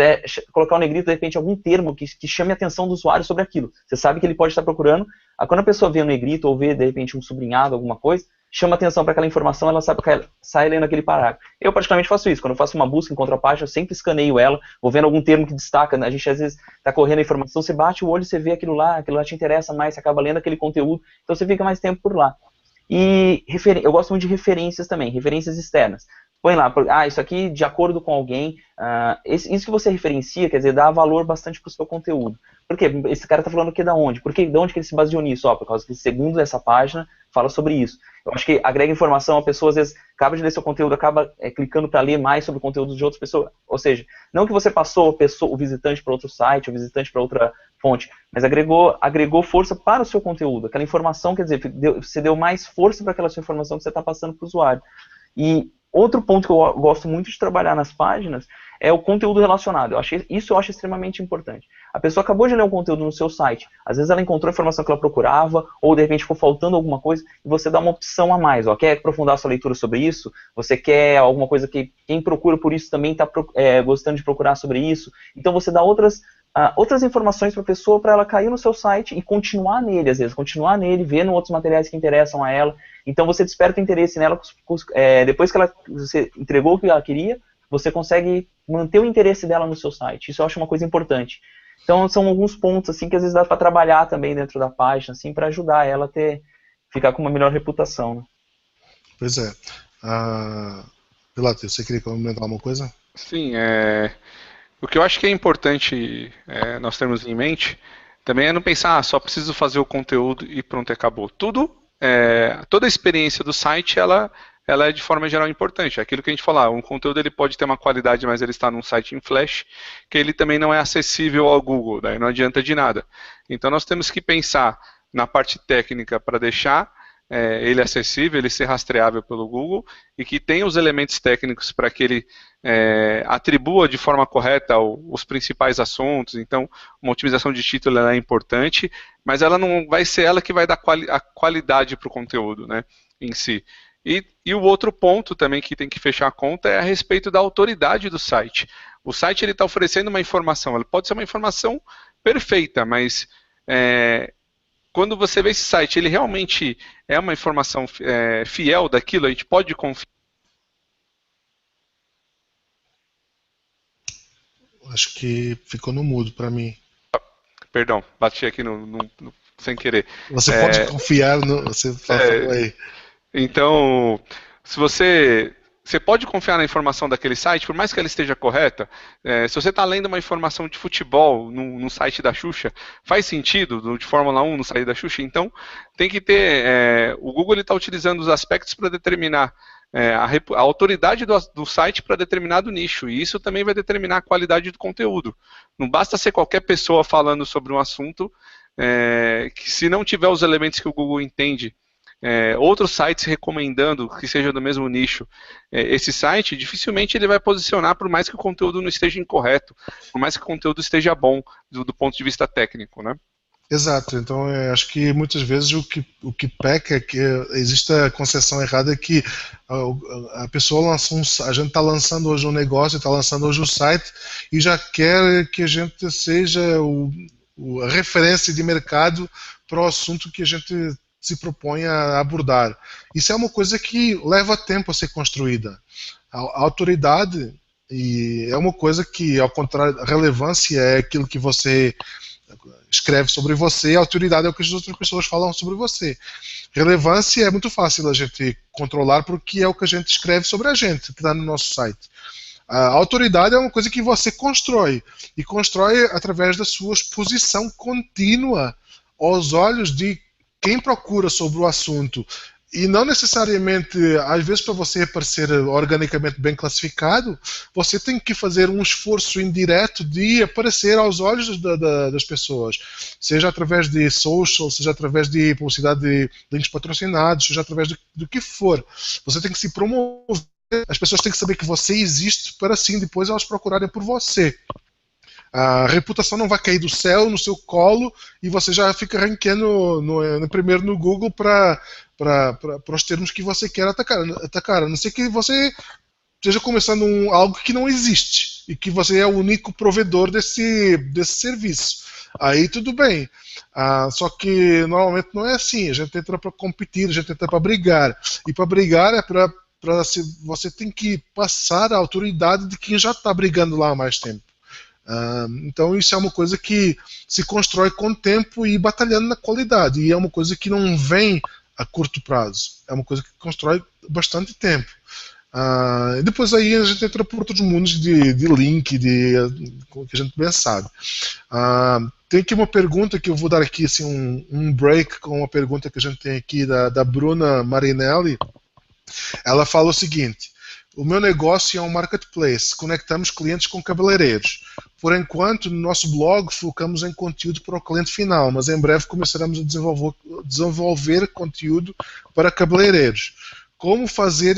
colocar o negrito, de repente, algum termo que chame a atenção do usuário sobre aquilo. Você sabe que ele pode estar procurando, quando a pessoa vê o negrito ou vê, de repente, um sublinhado, alguma coisa, chama atenção para aquela informação, ela sabe que sai lendo aquele parágrafo. Eu, particularmente, faço isso. Quando eu faço uma busca, encontro a página, eu sempre escaneio ela, vou vendo algum termo que destaca, né? A gente, às vezes, está correndo a informação, você bate o olho, você vê aquilo lá te interessa mais, você acaba lendo aquele conteúdo, então você fica mais tempo por lá. E eu gosto muito de referências também, referências externas. Põe lá, isso aqui de acordo com alguém, isso que você referencia, quer dizer, dá valor bastante para o seu conteúdo. Por quê? Esse cara está falando o que da onde? De onde que ele se baseou nisso? Por causa que, segundo essa página, fala sobre isso. Eu acho que agrega informação, a pessoa às vezes acaba de ler seu conteúdo, acaba clicando para ler mais sobre o conteúdo de outras pessoas. Ou seja, não que você passou o visitante para outro site, o visitante para outra fonte, mas agregou força para o seu conteúdo. Aquela informação, quer dizer, você deu mais força para aquela sua informação que você está passando para o usuário. E outro ponto que eu gosto muito de trabalhar nas páginas é o conteúdo relacionado. Isso eu acho extremamente importante. A pessoa acabou de ler um conteúdo no seu site, às vezes ela encontrou a informação que ela procurava, ou de repente ficou faltando alguma coisa, e você dá uma opção a mais. Quer aprofundar a sua leitura sobre isso? Você quer alguma coisa que quem procura por isso também está gostando de procurar sobre isso? Então você dá outras informações para a pessoa, para ela cair no seu site e continuar nele, às vezes, vendo outros materiais que interessam a ela. Então você desperta o interesse nela, depois que você entregou o que ela queria, você consegue manter o interesse dela no seu site. Isso eu acho uma coisa importante. Então são alguns pontos assim que às vezes dá para trabalhar também dentro da página, assim, para ajudar ela a ficar com uma melhor reputação. Né? Pois é. Pilates, você queria comentar alguma coisa? Sim, o que eu acho que é importante nós termos em mente também é não pensar, só preciso fazer o conteúdo e pronto, acabou. Toda a experiência do site, ela é de forma geral importante. É aquilo que a gente fala, um conteúdo ele pode ter uma qualidade, mas ele está num site em Flash, que ele também não é acessível ao Google, daí não adianta de nada. Então nós temos que pensar na parte técnica para deixar ele acessível, ele ser rastreável pelo Google e que tenha os elementos técnicos para que ele atribua de forma correta os principais assuntos. Então, uma otimização de título é importante, mas ela não vai ser ela que vai dar a qualidade para o conteúdo, né, em si. E o outro ponto também que tem que fechar a conta é a respeito da autoridade do site. O site está oferecendo uma informação, ele pode ser uma informação perfeita, mas quando você vê esse site, ele realmente é uma informação fiel daquilo, a gente pode confiar. Acho que ficou no mudo para mim. Perdão, bati aqui sem querer. Você pode confiar no... Você falou aí. Então, se você pode confiar na informação daquele site, por mais que ela esteja correta. Se você está lendo uma informação de futebol no site da Xuxa, faz sentido, de Fórmula 1 no site da Xuxa? Então, tem que ter... o Google está utilizando os aspectos para determinar a autoridade do site para determinado nicho, e isso também vai determinar a qualidade do conteúdo. Não basta ser qualquer pessoa falando sobre um assunto, que se não tiver os elementos que o Google entende, outros sites recomendando que seja do mesmo nicho, esse site, dificilmente ele vai posicionar, por mais que o conteúdo não esteja incorreto, por mais que o conteúdo esteja bom do ponto de vista técnico, né? Exato, então acho que muitas vezes o que peca é que existe a concepção errada que a pessoa a gente está lançando hoje um negócio, está lançando hoje um site e já quer que a gente seja a referência de mercado para o assunto que a gente se propõe a abordar. Isso é uma coisa que leva tempo a ser construída. A autoridade é uma coisa que, ao contrário, a relevância é aquilo que você escreve sobre você, a autoridade é o que as outras pessoas falam sobre você. Relevância é muito fácil a gente controlar porque é o que a gente escreve sobre a gente, que está no nosso site. A autoridade é uma coisa que você constrói, e constrói através da sua exposição contínua aos olhos de quem procura sobre o assunto. E não necessariamente, às vezes, para você aparecer organicamente bem classificado, você tem que fazer um esforço indireto de aparecer aos olhos das pessoas. Seja através de social, seja através de publicidade de links patrocinados, seja através do que for. Você tem que se promover. As pessoas têm que saber que você existe para, assim, depois elas procurarem por você. A reputação não vai cair do céu no seu colo e você já fica ranqueando primeiro no Google para os termos que você quer atacar. A não ser que você esteja começando algo que não existe e que você é o único provedor desse serviço. Aí tudo bem. Só que normalmente não é assim. A gente entra para competir, a gente entra para brigar. E para brigar você tem que passar a autoridade de quem já está brigando lá há mais tempo. Então isso é uma coisa que se constrói com o tempo e batalhando na qualidade, e é uma coisa que não vem a curto prazo, é uma coisa que constrói bastante tempo. E depois aí a gente entra por outros mundos de link, que a gente bem sabe. Tem aqui uma pergunta que eu vou dar aqui, assim, um break com uma pergunta que a gente tem aqui da Bruna Marinelli. Ela fala o seguinte: o meu negócio é um marketplace, conectamos clientes com cabeleireiros. Por enquanto, no nosso blog, focamos em conteúdo para o cliente final, mas em breve começaremos a desenvolver conteúdo para cabeleireiros. Como fazer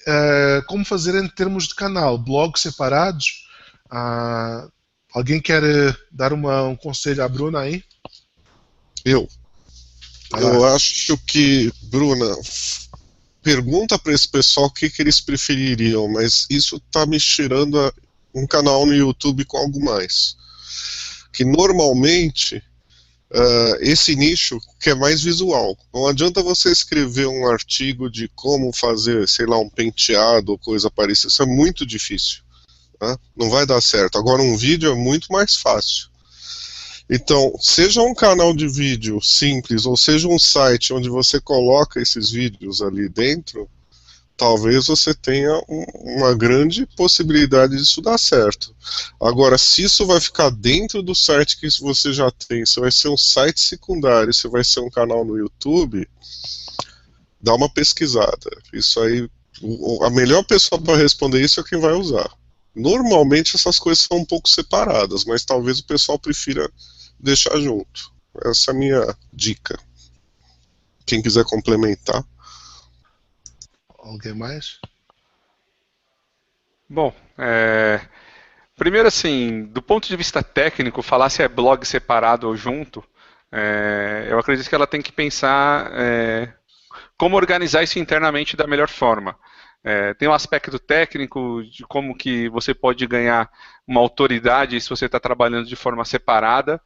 em termos de canal? Blogs separados? Alguém quer dar um conselho à Bruna aí? Eu acho que, Bruna, pergunta para esse pessoal o que eles prefeririam, mas isso está me tirando um canal no YouTube com algo mais. Que normalmente esse nicho que é mais visual. Não adianta você escrever um artigo de como fazer, sei lá, um penteado ou coisa parecida. Isso é muito difícil. Tá? Não vai dar certo. Agora um vídeo é muito mais fácil. Então, seja um canal de vídeo simples, ou seja um site onde você coloca esses vídeos ali dentro, talvez você tenha uma grande possibilidade disso dar certo. Agora, se isso vai ficar dentro do site que você já tem, se vai ser um site secundário, se vai ser um canal no YouTube, dá uma pesquisada. Isso aí, a melhor pessoa para responder isso é quem vai usar. Normalmente essas coisas são um pouco separadas, mas talvez o pessoal prefira deixar junto. Essa é a minha dica. quem quiser complementar. Alguém mais? Bom, primeiro assim, do ponto de vista técnico, falar se é blog separado ou junto, eu acredito que ela tem que pensar como organizar isso internamente da melhor forma. Tem um aspecto técnico de como que você pode ganhar uma autoridade se você está trabalhando de forma separada.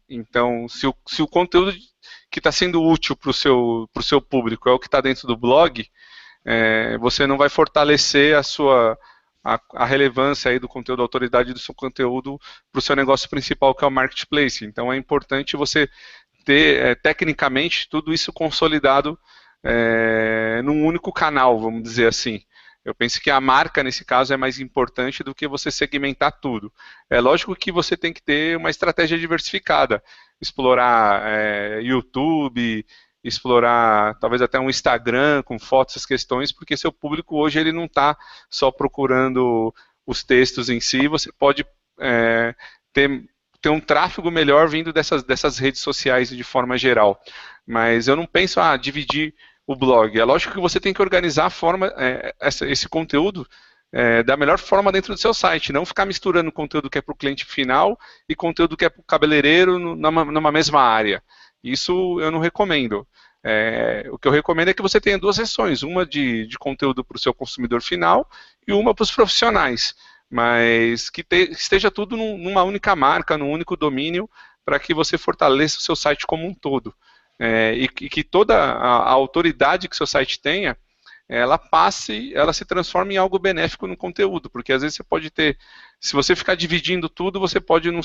Então, se o conteúdo que está sendo útil para o seu público é o que está dentro do blog, você não vai fortalecer a relevância aí do conteúdo, a autoridade do seu conteúdo para o seu negócio principal, que é o marketplace. Então é importante você ter, tecnicamente, tudo isso consolidado num único canal, vamos dizer assim. Eu penso que a marca, nesse caso, é mais importante do que você segmentar tudo. É lógico que você tem que ter uma estratégia diversificada, explorar YouTube, explorar talvez até um Instagram com fotos, essas questões, porque seu público hoje ele não está só procurando os textos em si, você pode ter um tráfego melhor vindo dessas redes sociais de forma geral. Mas eu não penso dividir o blog. É lógico que você tem que organizar a forma, esse conteúdo da melhor forma dentro do seu site, não ficar misturando conteúdo que é para o cliente final e conteúdo que é para o cabeleireiro numa mesma área. Isso eu não recomendo. O que eu recomendo é que você tenha duas seções, uma de conteúdo para o seu consumidor final e uma para os profissionais, mas que esteja tudo numa única marca, num único domínio, para que você fortaleça o seu site como um todo. E que toda a autoridade que seu site tenha, ela se transforme em algo benéfico no conteúdo, porque às vezes você pode ter, se você ficar dividindo tudo, você pode não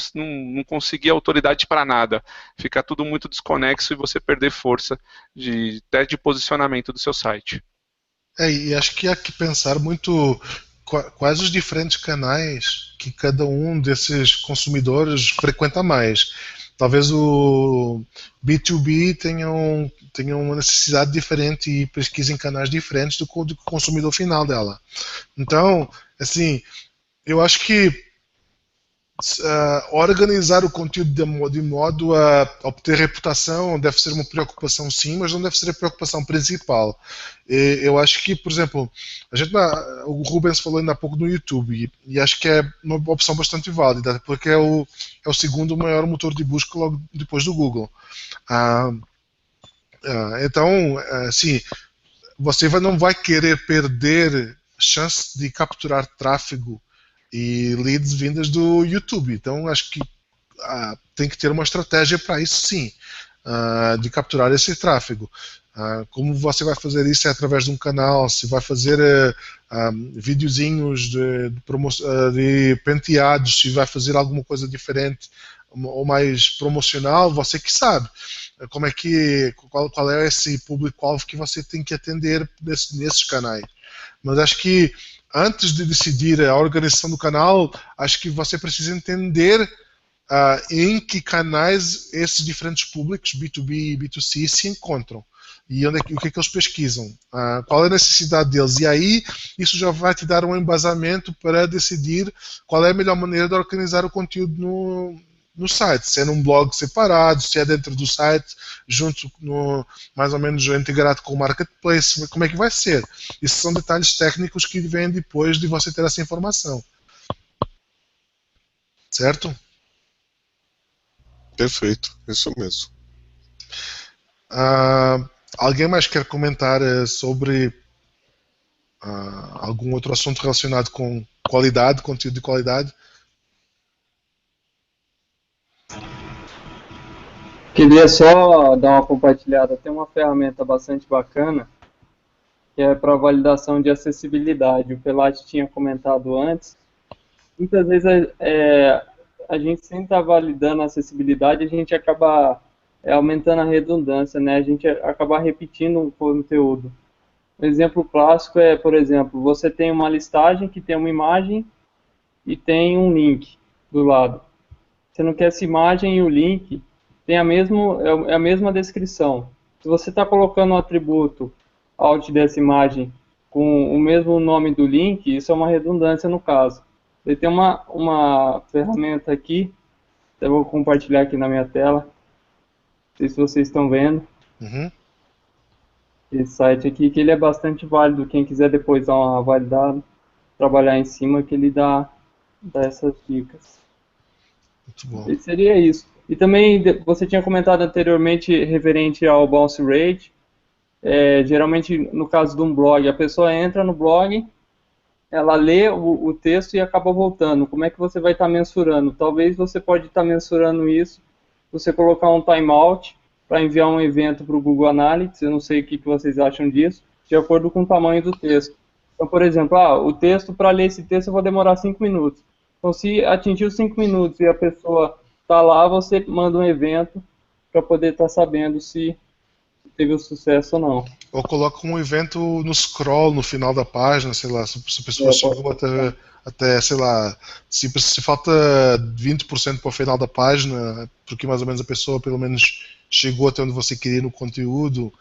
conseguir autoridade para nada, ficar tudo muito desconexo e você perder força até de posicionamento do seu site. E acho que há que pensar muito quais os diferentes canais que cada um desses consumidores frequenta mais. Talvez o B2B tenha uma necessidade diferente e pesquise em canais diferentes do que o consumidor final dela. Então, assim, eu acho que organizar o conteúdo de modo a obter reputação deve ser uma preocupação, sim, mas não deve ser a preocupação principal. Eu acho que, por exemplo, o Rubens falou ainda há pouco no YouTube, e acho que é uma opção bastante válida, porque é o segundo maior motor de busca logo depois do Google. Então, assim, você não vai querer perder chance de capturar tráfego e leads vindas do YouTube. Então, acho que tem que ter uma estratégia para isso, sim, de capturar esse tráfego. Como você vai fazer isso é através de um canal, se vai fazer videozinhos de penteados, se vai fazer alguma coisa diferente ou mais promocional, você que sabe. Qual é esse público-alvo que você tem que atender nesses canais. Mas acho que antes de decidir a organização do canal, acho que você precisa entender em que canais esses diferentes públicos, B2B e B2C, se encontram. E o que é que eles pesquisam. Qual é a necessidade deles. E aí, isso já vai te dar um embasamento para decidir qual é a melhor maneira de organizar o conteúdo no site. Se é num blog separado, se é dentro do site, mais ou menos integrado com o marketplace, como é que vai ser? Isso são detalhes técnicos que vêm depois de você ter essa informação. Certo? Perfeito, isso mesmo. Alguém mais quer comentar sobre algum outro assunto relacionado com qualidade, conteúdo de qualidade? Queria só dar uma compartilhada. Tem uma ferramenta bastante bacana que é para validação de acessibilidade. O Pelati tinha comentado antes. Muitas vezes a gente, sem estar validando a acessibilidade, a gente acaba aumentando a redundância, né? A gente acaba repetindo um conteúdo. Um exemplo clássico é, por exemplo, você tem uma listagem que tem uma imagem e tem um link do lado. Você não quer essa imagem e o link tem a mesma descrição. Se você está colocando um atributo alt dessa imagem com o mesmo nome do link, isso é uma redundância no caso. Ele tem uma ferramenta aqui, eu vou compartilhar aqui na minha tela, não sei se vocês estão vendo. Uhum. Esse site aqui, que ele é bastante válido. Quem quiser depois dar uma validada, trabalhar em cima, que ele dá essas dicas. Muito bom. E seria isso. E também você tinha comentado anteriormente referente ao bounce rate. Geralmente, no caso de um blog, a pessoa entra no blog, ela lê o texto e acaba voltando. Como é que você vai estar mensurando? Talvez você pode estar mensurando isso, você colocar um timeout para enviar um evento para o Google Analytics, eu não sei o que vocês acham disso, de acordo com o tamanho do texto. Então, por exemplo, o texto, para ler esse texto eu vou demorar 5 minutos. Então, se atingir os 5 minutos e a pessoa está lá, você manda um evento para poder estar sabendo se teve o sucesso ou não. Ou coloca um evento no scroll, no final da página, sei lá, se a pessoa chegou até, sei lá, se falta 20% para o final da página, porque mais ou menos a pessoa pelo menos chegou até onde você queria no conteúdo,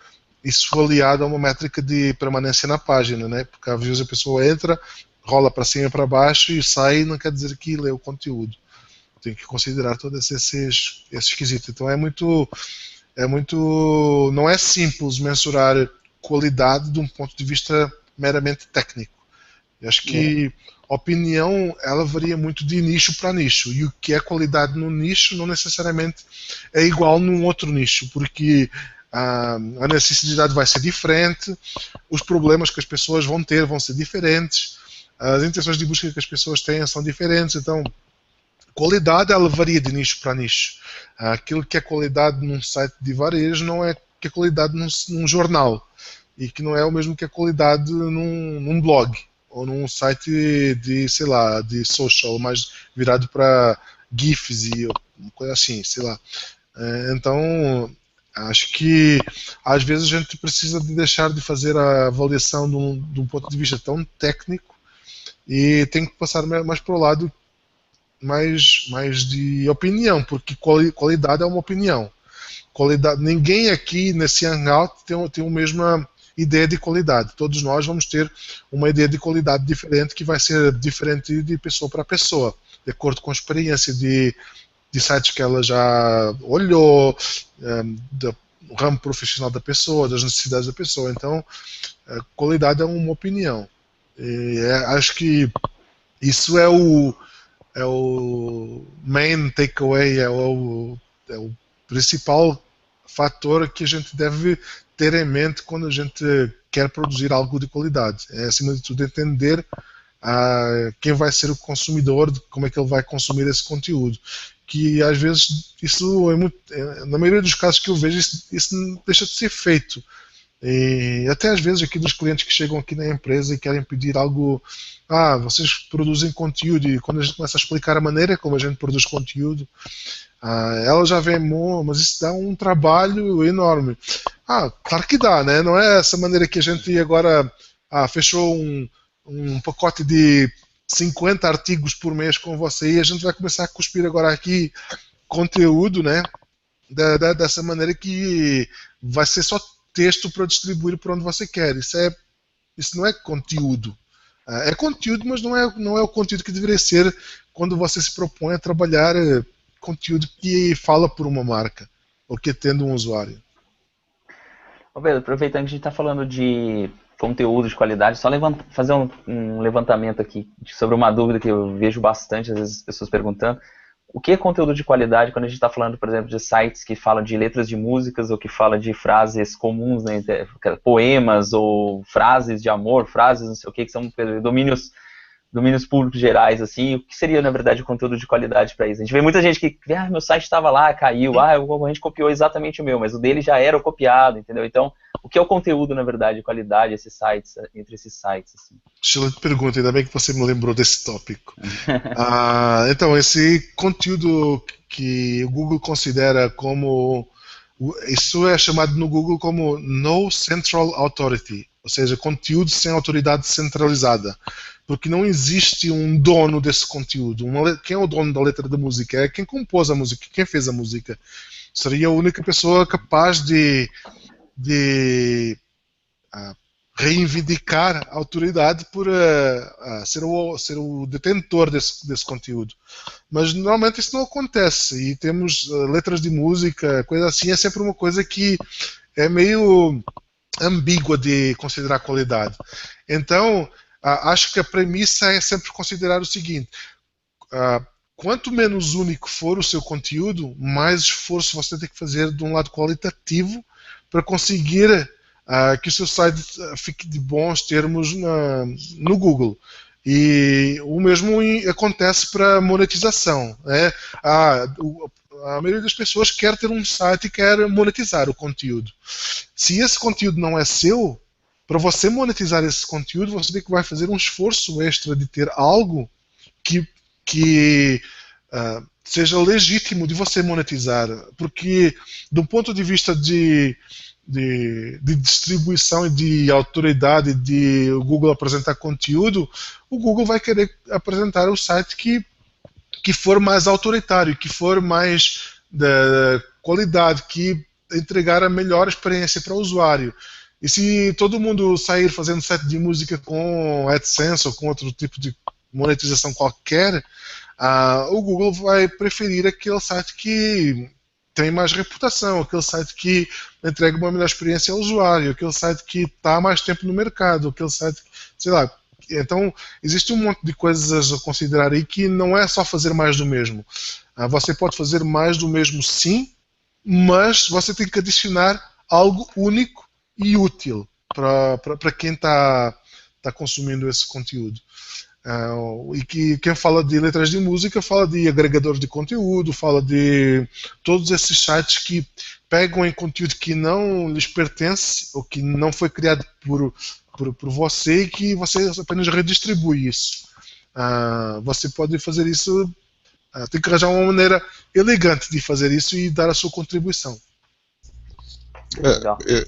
isso foi aliado a uma métrica de permanência na página, né? Porque às vezes a pessoa entra, rola para cima e para baixo e sai, não quer dizer que leu o conteúdo. Tem que considerar todos esses quesitos. Então não é simples mensurar qualidade de um ponto de vista meramente técnico. Eu acho que a opinião ela varia muito de nicho para nicho, e o que é qualidade num nicho não necessariamente é igual num outro nicho, porque a necessidade vai ser diferente, os problemas que as pessoas vão ter vão ser diferentes, as intenções de busca que as pessoas têm são diferentes, então qualidade ela varia de nicho para nicho. Aquilo que é qualidade num site de varejo não é que é qualidade num jornal, e que não é o mesmo que a qualidade num blog ou num site de, sei lá, de social, mais virado para GIFs e uma coisa assim, sei lá. Então, acho que às vezes a gente precisa de deixar de fazer a avaliação de um ponto de vista tão técnico e tem que passar mais para o lado mais de opinião, porque qualidade é uma opinião. Qualidade, ninguém aqui nesse Hangout tem a mesma ideia de qualidade. Todos nós vamos ter uma ideia de qualidade diferente, que vai ser diferente de pessoa para pessoa, de acordo com a experiência de sites que ela já olhou, do ramo profissional da pessoa, das necessidades da pessoa. Então, a qualidade é uma opinião. Acho que isso é o main takeaway, é o principal fator que a gente deve ter em mente quando a gente quer produzir algo de qualidade. É, acima de tudo, entender quem vai ser o consumidor, como é que ele vai consumir esse conteúdo. Que às vezes, isso na maioria dos casos que eu vejo, isso não deixa de ser feito. E até às vezes aqui dos clientes que chegam aqui na empresa e querem pedir algo, vocês produzem conteúdo, e quando a gente começa a explicar a maneira como a gente produz conteúdo, ela já vem, mas isso dá um trabalho enorme. Claro que dá, né? Não é essa maneira que a gente agora fechou um pacote de 50 artigos por mês com você e a gente vai começar a cuspir agora aqui conteúdo, né? Dessa maneira que vai ser só texto para distribuir para onde você quer. Isso não é conteúdo. É conteúdo, mas não é o conteúdo que deveria ser quando você se propõe a trabalhar conteúdo que fala por uma marca ou que atende um usuário. Pedro, aproveitando que a gente está falando de conteúdo de qualidade, só fazer um levantamento aqui sobre uma dúvida que eu vejo bastante, às vezes as pessoas perguntando. O que é conteúdo de qualidade quando a gente está falando, por exemplo, de sites que falam de letras de músicas ou que falam de frases comuns, né, poemas ou frases de amor, frases não sei o que são domínios públicos gerais, assim, o que seria, na verdade, o conteúdo de qualidade para isso? A gente vê muita gente que, meu site estava lá, caiu, o concorrente copiou exatamente o meu, mas o dele já era copiado, entendeu? Então, o que é o conteúdo, na verdade, de qualidade entre esses sites? Assim? Excelente pergunta, ainda bem que você me lembrou desse tópico. Então, esse conteúdo que o Google considera como... Isso é chamado no Google como No Central Authority, ou seja, conteúdo sem autoridade centralizada. Porque não existe um dono desse conteúdo. Quem é o dono da letra da música? É quem compôs a música, quem fez a música. Seria a única pessoa capaz de reivindicar a autoridade por ser o detentor desse conteúdo. Mas normalmente isso não acontece, e temos letras de música, coisa assim, é sempre uma coisa que é meio ambígua de considerar qualidade. Então, acho que a premissa é sempre considerar o seguinte: quanto menos único for o seu conteúdo, mais esforço você tem que fazer de um lado qualitativo para conseguir que o seu site fique de bons termos no Google. E o mesmo acontece para monetização, né? A maioria das pessoas quer ter um site e quer monetizar o conteúdo. Se esse conteúdo não é seu, para você monetizar esse conteúdo, você tem que vai fazer um esforço extra de ter algo que seja legítimo de você monetizar. Porque, do ponto de vista de distribuição e de autoridade de o Google apresentar conteúdo, o Google vai querer apresentar o site que for mais autoritário, que for mais da qualidade, que entregar a melhor experiência para o usuário. E se todo mundo sair fazendo site de música com AdSense ou com outro tipo de monetização qualquer, o Google vai preferir aquele site que tem mais reputação, aquele site que entrega uma melhor experiência ao usuário, aquele site que está há mais tempo no mercado, aquele site, sei lá. Então, existe um monte de coisas a considerar aí que não é só fazer mais do mesmo. Você pode fazer mais do mesmo, sim, mas você tem que adicionar algo único e útil para quem está consumindo esse conteúdo. E quem fala de letras de música fala de agregadores de conteúdo, fala de todos esses sites que pegam em conteúdo que não lhes pertence ou que não foi criado por você e que você apenas redistribui isso. Você pode fazer isso, tem que arranjar uma maneira elegante de fazer isso e dar a sua contribuição.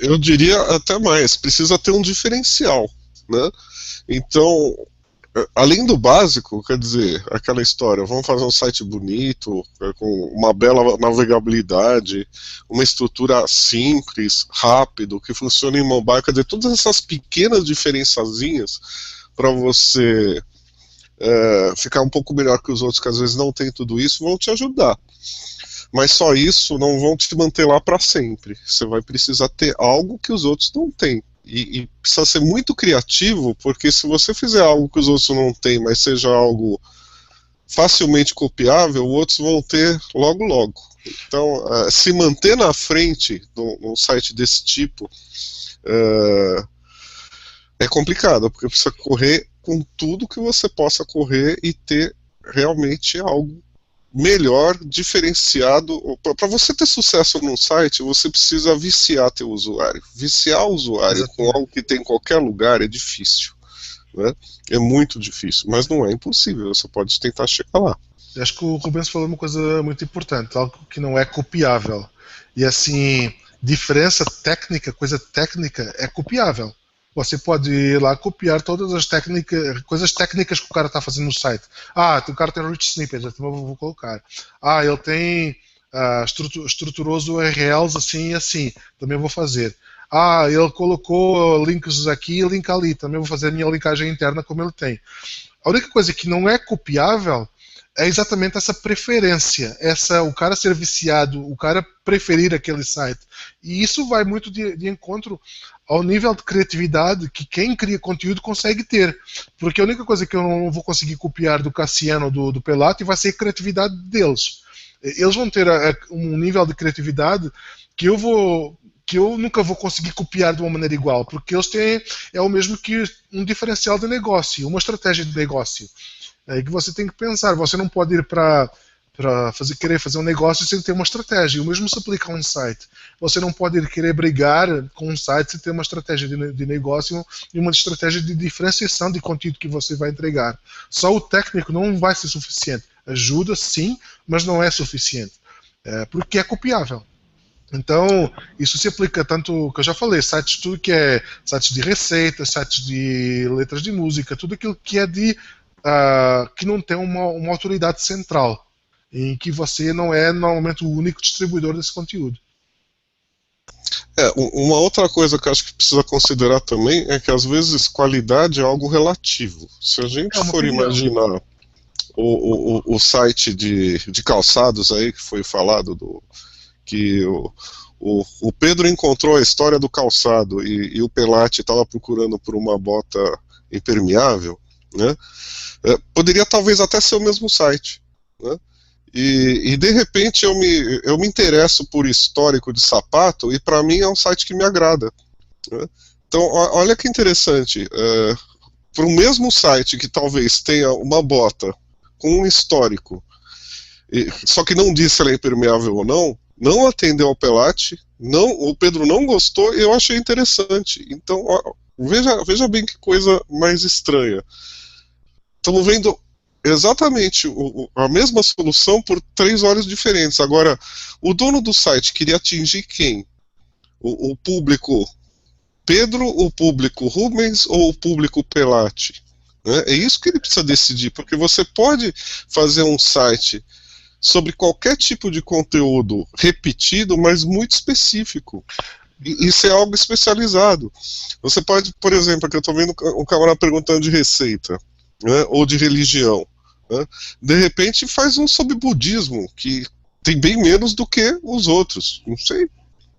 Eu diria até mais, precisa ter um diferencial, né? Então, além do básico, quer dizer, aquela história, vamos fazer um site bonito, com uma bela navegabilidade, uma estrutura simples, rápido, que funcione em mobile, quer dizer, todas essas pequenas diferençazinhas para você ficar um pouco melhor que os outros, que às vezes não tem tudo isso, vão te ajudar. Mas só isso não vão te manter lá para sempre. Você vai precisar ter algo que os outros não têm. E precisa ser muito criativo, porque se você fizer algo que os outros não têm, mas seja algo facilmente copiável, outros vão ter logo logo. Então, se manter na frente num site desse tipo é complicado, porque precisa correr com tudo que você possa correr e ter realmente algo melhor, diferenciado. Para você ter sucesso num site, você precisa viciar teu usuário. Viciar o usuário com algo que tem em qualquer lugar é difícil, né? É muito difícil, mas não é impossível, você pode tentar chegar lá. Eu acho que o Rubens falou uma coisa muito importante, algo que não é copiável. E assim, diferença técnica, coisa técnica, é copiável. Você pode ir lá copiar todas as coisas técnicas que o cara está fazendo no site. O cara tem rich snippets, eu também vou colocar. Ele tem estruturou URLs assim e assim, também vou fazer. Ele colocou links aqui e link ali, também vou fazer a minha linkagem interna como ele tem. A única coisa que não é copiável é exatamente essa preferência, o cara ser viciado, o cara preferir aquele site. E isso vai muito de encontro ao nível de criatividade que quem cria conteúdo consegue ter. Porque a única coisa que eu não vou conseguir copiar do Cassiano ou do Pelati vai ser a criatividade deles. Eles vão ter um nível de criatividade que eu nunca vou conseguir copiar de uma maneira igual, porque eles têm, é o mesmo que um diferencial de negócio, uma estratégia de negócio. Que você tem que pensar, você não pode ir para querer fazer um negócio sem ter uma estratégia. O mesmo se aplica a um site. Você não pode ir querer brigar com um site sem ter uma estratégia de negócio e uma estratégia de diferenciação de conteúdo que você vai entregar. Só o técnico não vai ser suficiente. Ajuda, sim, mas não é suficiente. Porque é copiável. Então, isso se aplica tanto, que eu já falei, sites, tudo que é sites de receitas, sites de letras de música, tudo aquilo que é que não tem uma autoridade central, em que você não é normalmente o único distribuidor desse conteúdo. Uma outra coisa que eu acho que precisa considerar também é que às vezes qualidade é algo relativo. Se a gente for imaginar o site de calçados aí que foi falado, que o Pedro encontrou a história do calçado e o Pelati estava procurando por uma bota impermeável, né? Poderia talvez até ser o mesmo site, né? E de repente eu me interesso por histórico de sapato e para mim é um site que me agrada, né? Então olha que interessante, para o mesmo site que talvez tenha uma bota com um histórico, só que não disse se ela é impermeável ou não atendeu ao Pelati, o Pedro não gostou e eu achei interessante. Então veja bem que coisa mais estranha. Estamos vendo exatamente a mesma solução por 3 olhos diferentes. Agora, o dono do site queria atingir quem? O público Pedro, o público Rubens ou o público Pelati? Né? É isso que ele precisa decidir, porque você pode fazer um site sobre qualquer tipo de conteúdo repetido, mas muito específico. Isso é algo especializado. Você pode, por exemplo, aqui eu estou vendo um camarada perguntando de receita, né, ou de religião. Né? De repente faz um sobre budismo, que tem bem menos do que os outros, não sei.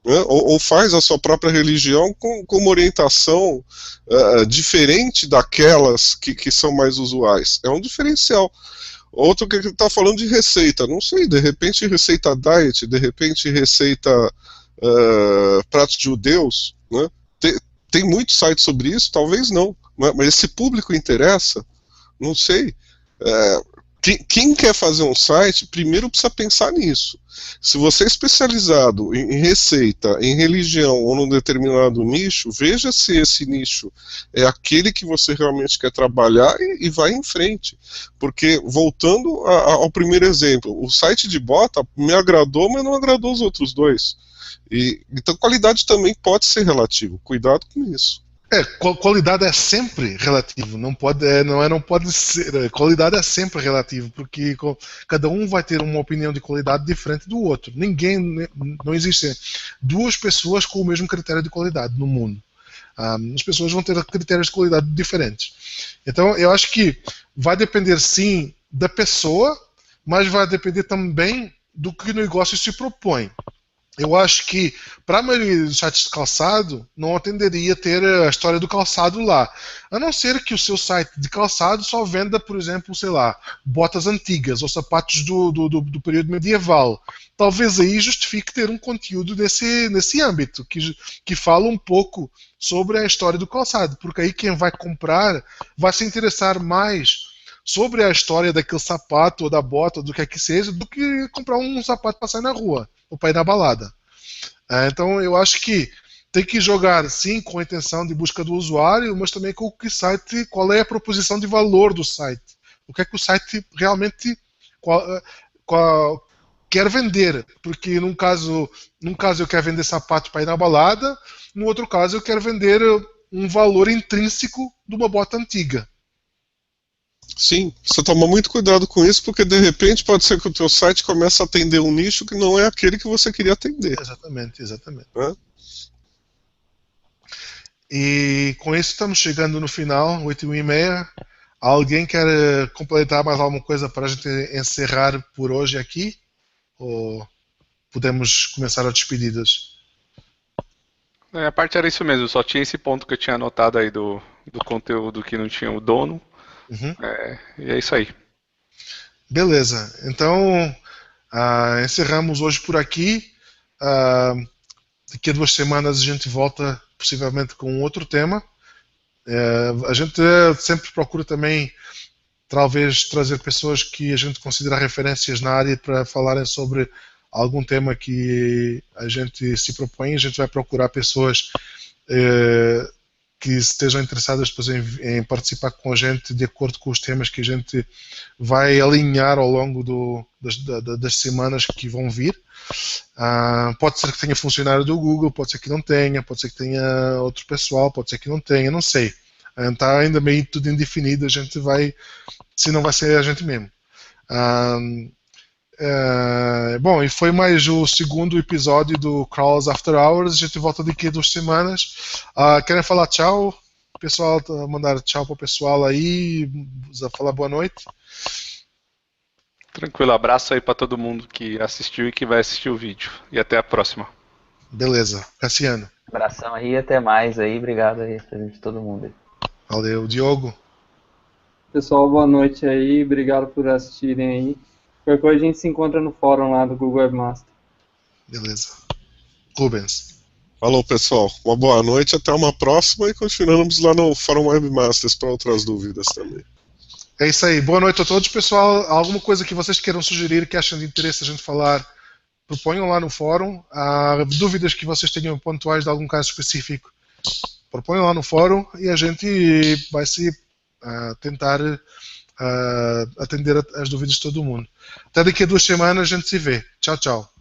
Né? Ou faz a sua própria religião com uma orientação diferente daquelas que são mais usuais. É um diferencial. Outro que está falando de receita, não sei, de repente receita diet, de repente receita pratos judeus, né? Tem muitos sites sobre isso? Talvez não, mas esse público interessa? Não sei. Quem quer fazer um site, primeiro precisa pensar nisso. Se você é especializado em receita, em religião ou num determinado nicho, veja se esse nicho é aquele que você realmente quer trabalhar e vai em frente. Porque, voltando ao primeiro exemplo, o site de bota me agradou, mas não agradou os outros dois. Então, qualidade também pode ser relativo. Cuidado com isso. Qualidade é sempre relativo, não pode ser. Qualidade é sempre relativo, porque cada um vai ter uma opinião de qualidade diferente do outro. Não existem 2 pessoas com o mesmo critério de qualidade no mundo. As pessoas vão ter critérios de qualidade diferentes. Então, eu acho que vai depender sim da pessoa, mas vai depender também do que o negócio se propõe. Eu acho que, para a maioria dos sites de calçado, não atenderia ter a história do calçado lá. A não ser que o seu site de calçado só venda, por exemplo, sei lá, botas antigas ou sapatos do período medieval. Talvez aí justifique ter um conteúdo nesse âmbito, que fala um pouco sobre a história do calçado. Porque aí quem vai comprar vai se interessar mais sobre a história daquele sapato ou da bota, ou do que é que seja, do que comprar um sapato para sair na rua ou para ir na balada. Então eu acho que tem que jogar sim com a intenção de busca do usuário, mas também com qual é a proposição de valor do site. O que é que o site realmente quer vender. Porque num caso eu quero vender sapato para ir na balada, no outro caso eu quero vender um valor intrínseco de uma bota antiga. Sim, você toma muito cuidado com isso, porque de repente pode ser que o teu site comece a atender um nicho que não é aquele que você queria atender. Exatamente. E com isso estamos chegando no final, 8h30. Alguém quer completar mais alguma coisa para a gente encerrar por hoje aqui? Ou podemos começar as despedidas? A parte era isso mesmo, só tinha esse ponto que eu tinha anotado aí do conteúdo que não tinha o dono. Uhum. E é isso aí. Beleza, então encerramos hoje por aqui. Daqui a 2 semanas a gente volta possivelmente com outro tema. A gente sempre procura também talvez trazer pessoas que a gente considera referências na área para falarem sobre algum tema que a gente se propõe. A gente vai procurar pessoas que estejam interessadas depois em participar com a gente de acordo com os temas que a gente vai alinhar ao longo das semanas que vão vir. Pode ser que tenha funcionário do Google, pode ser que não tenha, pode ser que tenha outro pessoal, pode ser que não tenha, não sei. Está ainda meio tudo indefinido, a gente vai, se não vai ser a gente mesmo. Bom, e foi mais o 2º episódio do Crawls After Hours. A gente volta daqui a 2 semanas. Querem falar tchau? O pessoal, mandar tchau para o pessoal aí, falar boa noite. Tranquilo, abraço aí para todo mundo que assistiu e que vai assistir o vídeo. E até a próxima. Beleza. Cassiano. Abração aí, até mais aí. Obrigado aí, presente de todo mundo aí. Valeu. Diogo. Pessoal, boa noite aí, obrigado por assistirem aí. Qualquer coisa a gente se encontra no fórum lá do Google Webmaster. Beleza. Rubens. Falou, pessoal. Uma boa noite, até uma próxima e continuamos lá no Fórum Webmasters para outras dúvidas também. É isso aí. Boa noite a todos, pessoal. Alguma coisa que vocês queiram sugerir, que achem de interesse a gente falar, proponham lá no fórum. Há dúvidas que vocês tenham pontuais de algum caso específico, proponham lá no fórum e a gente vai se tentar atender as dúvidas de todo mundo. Até daqui a 2 semanas a gente se vê. Tchau, tchau.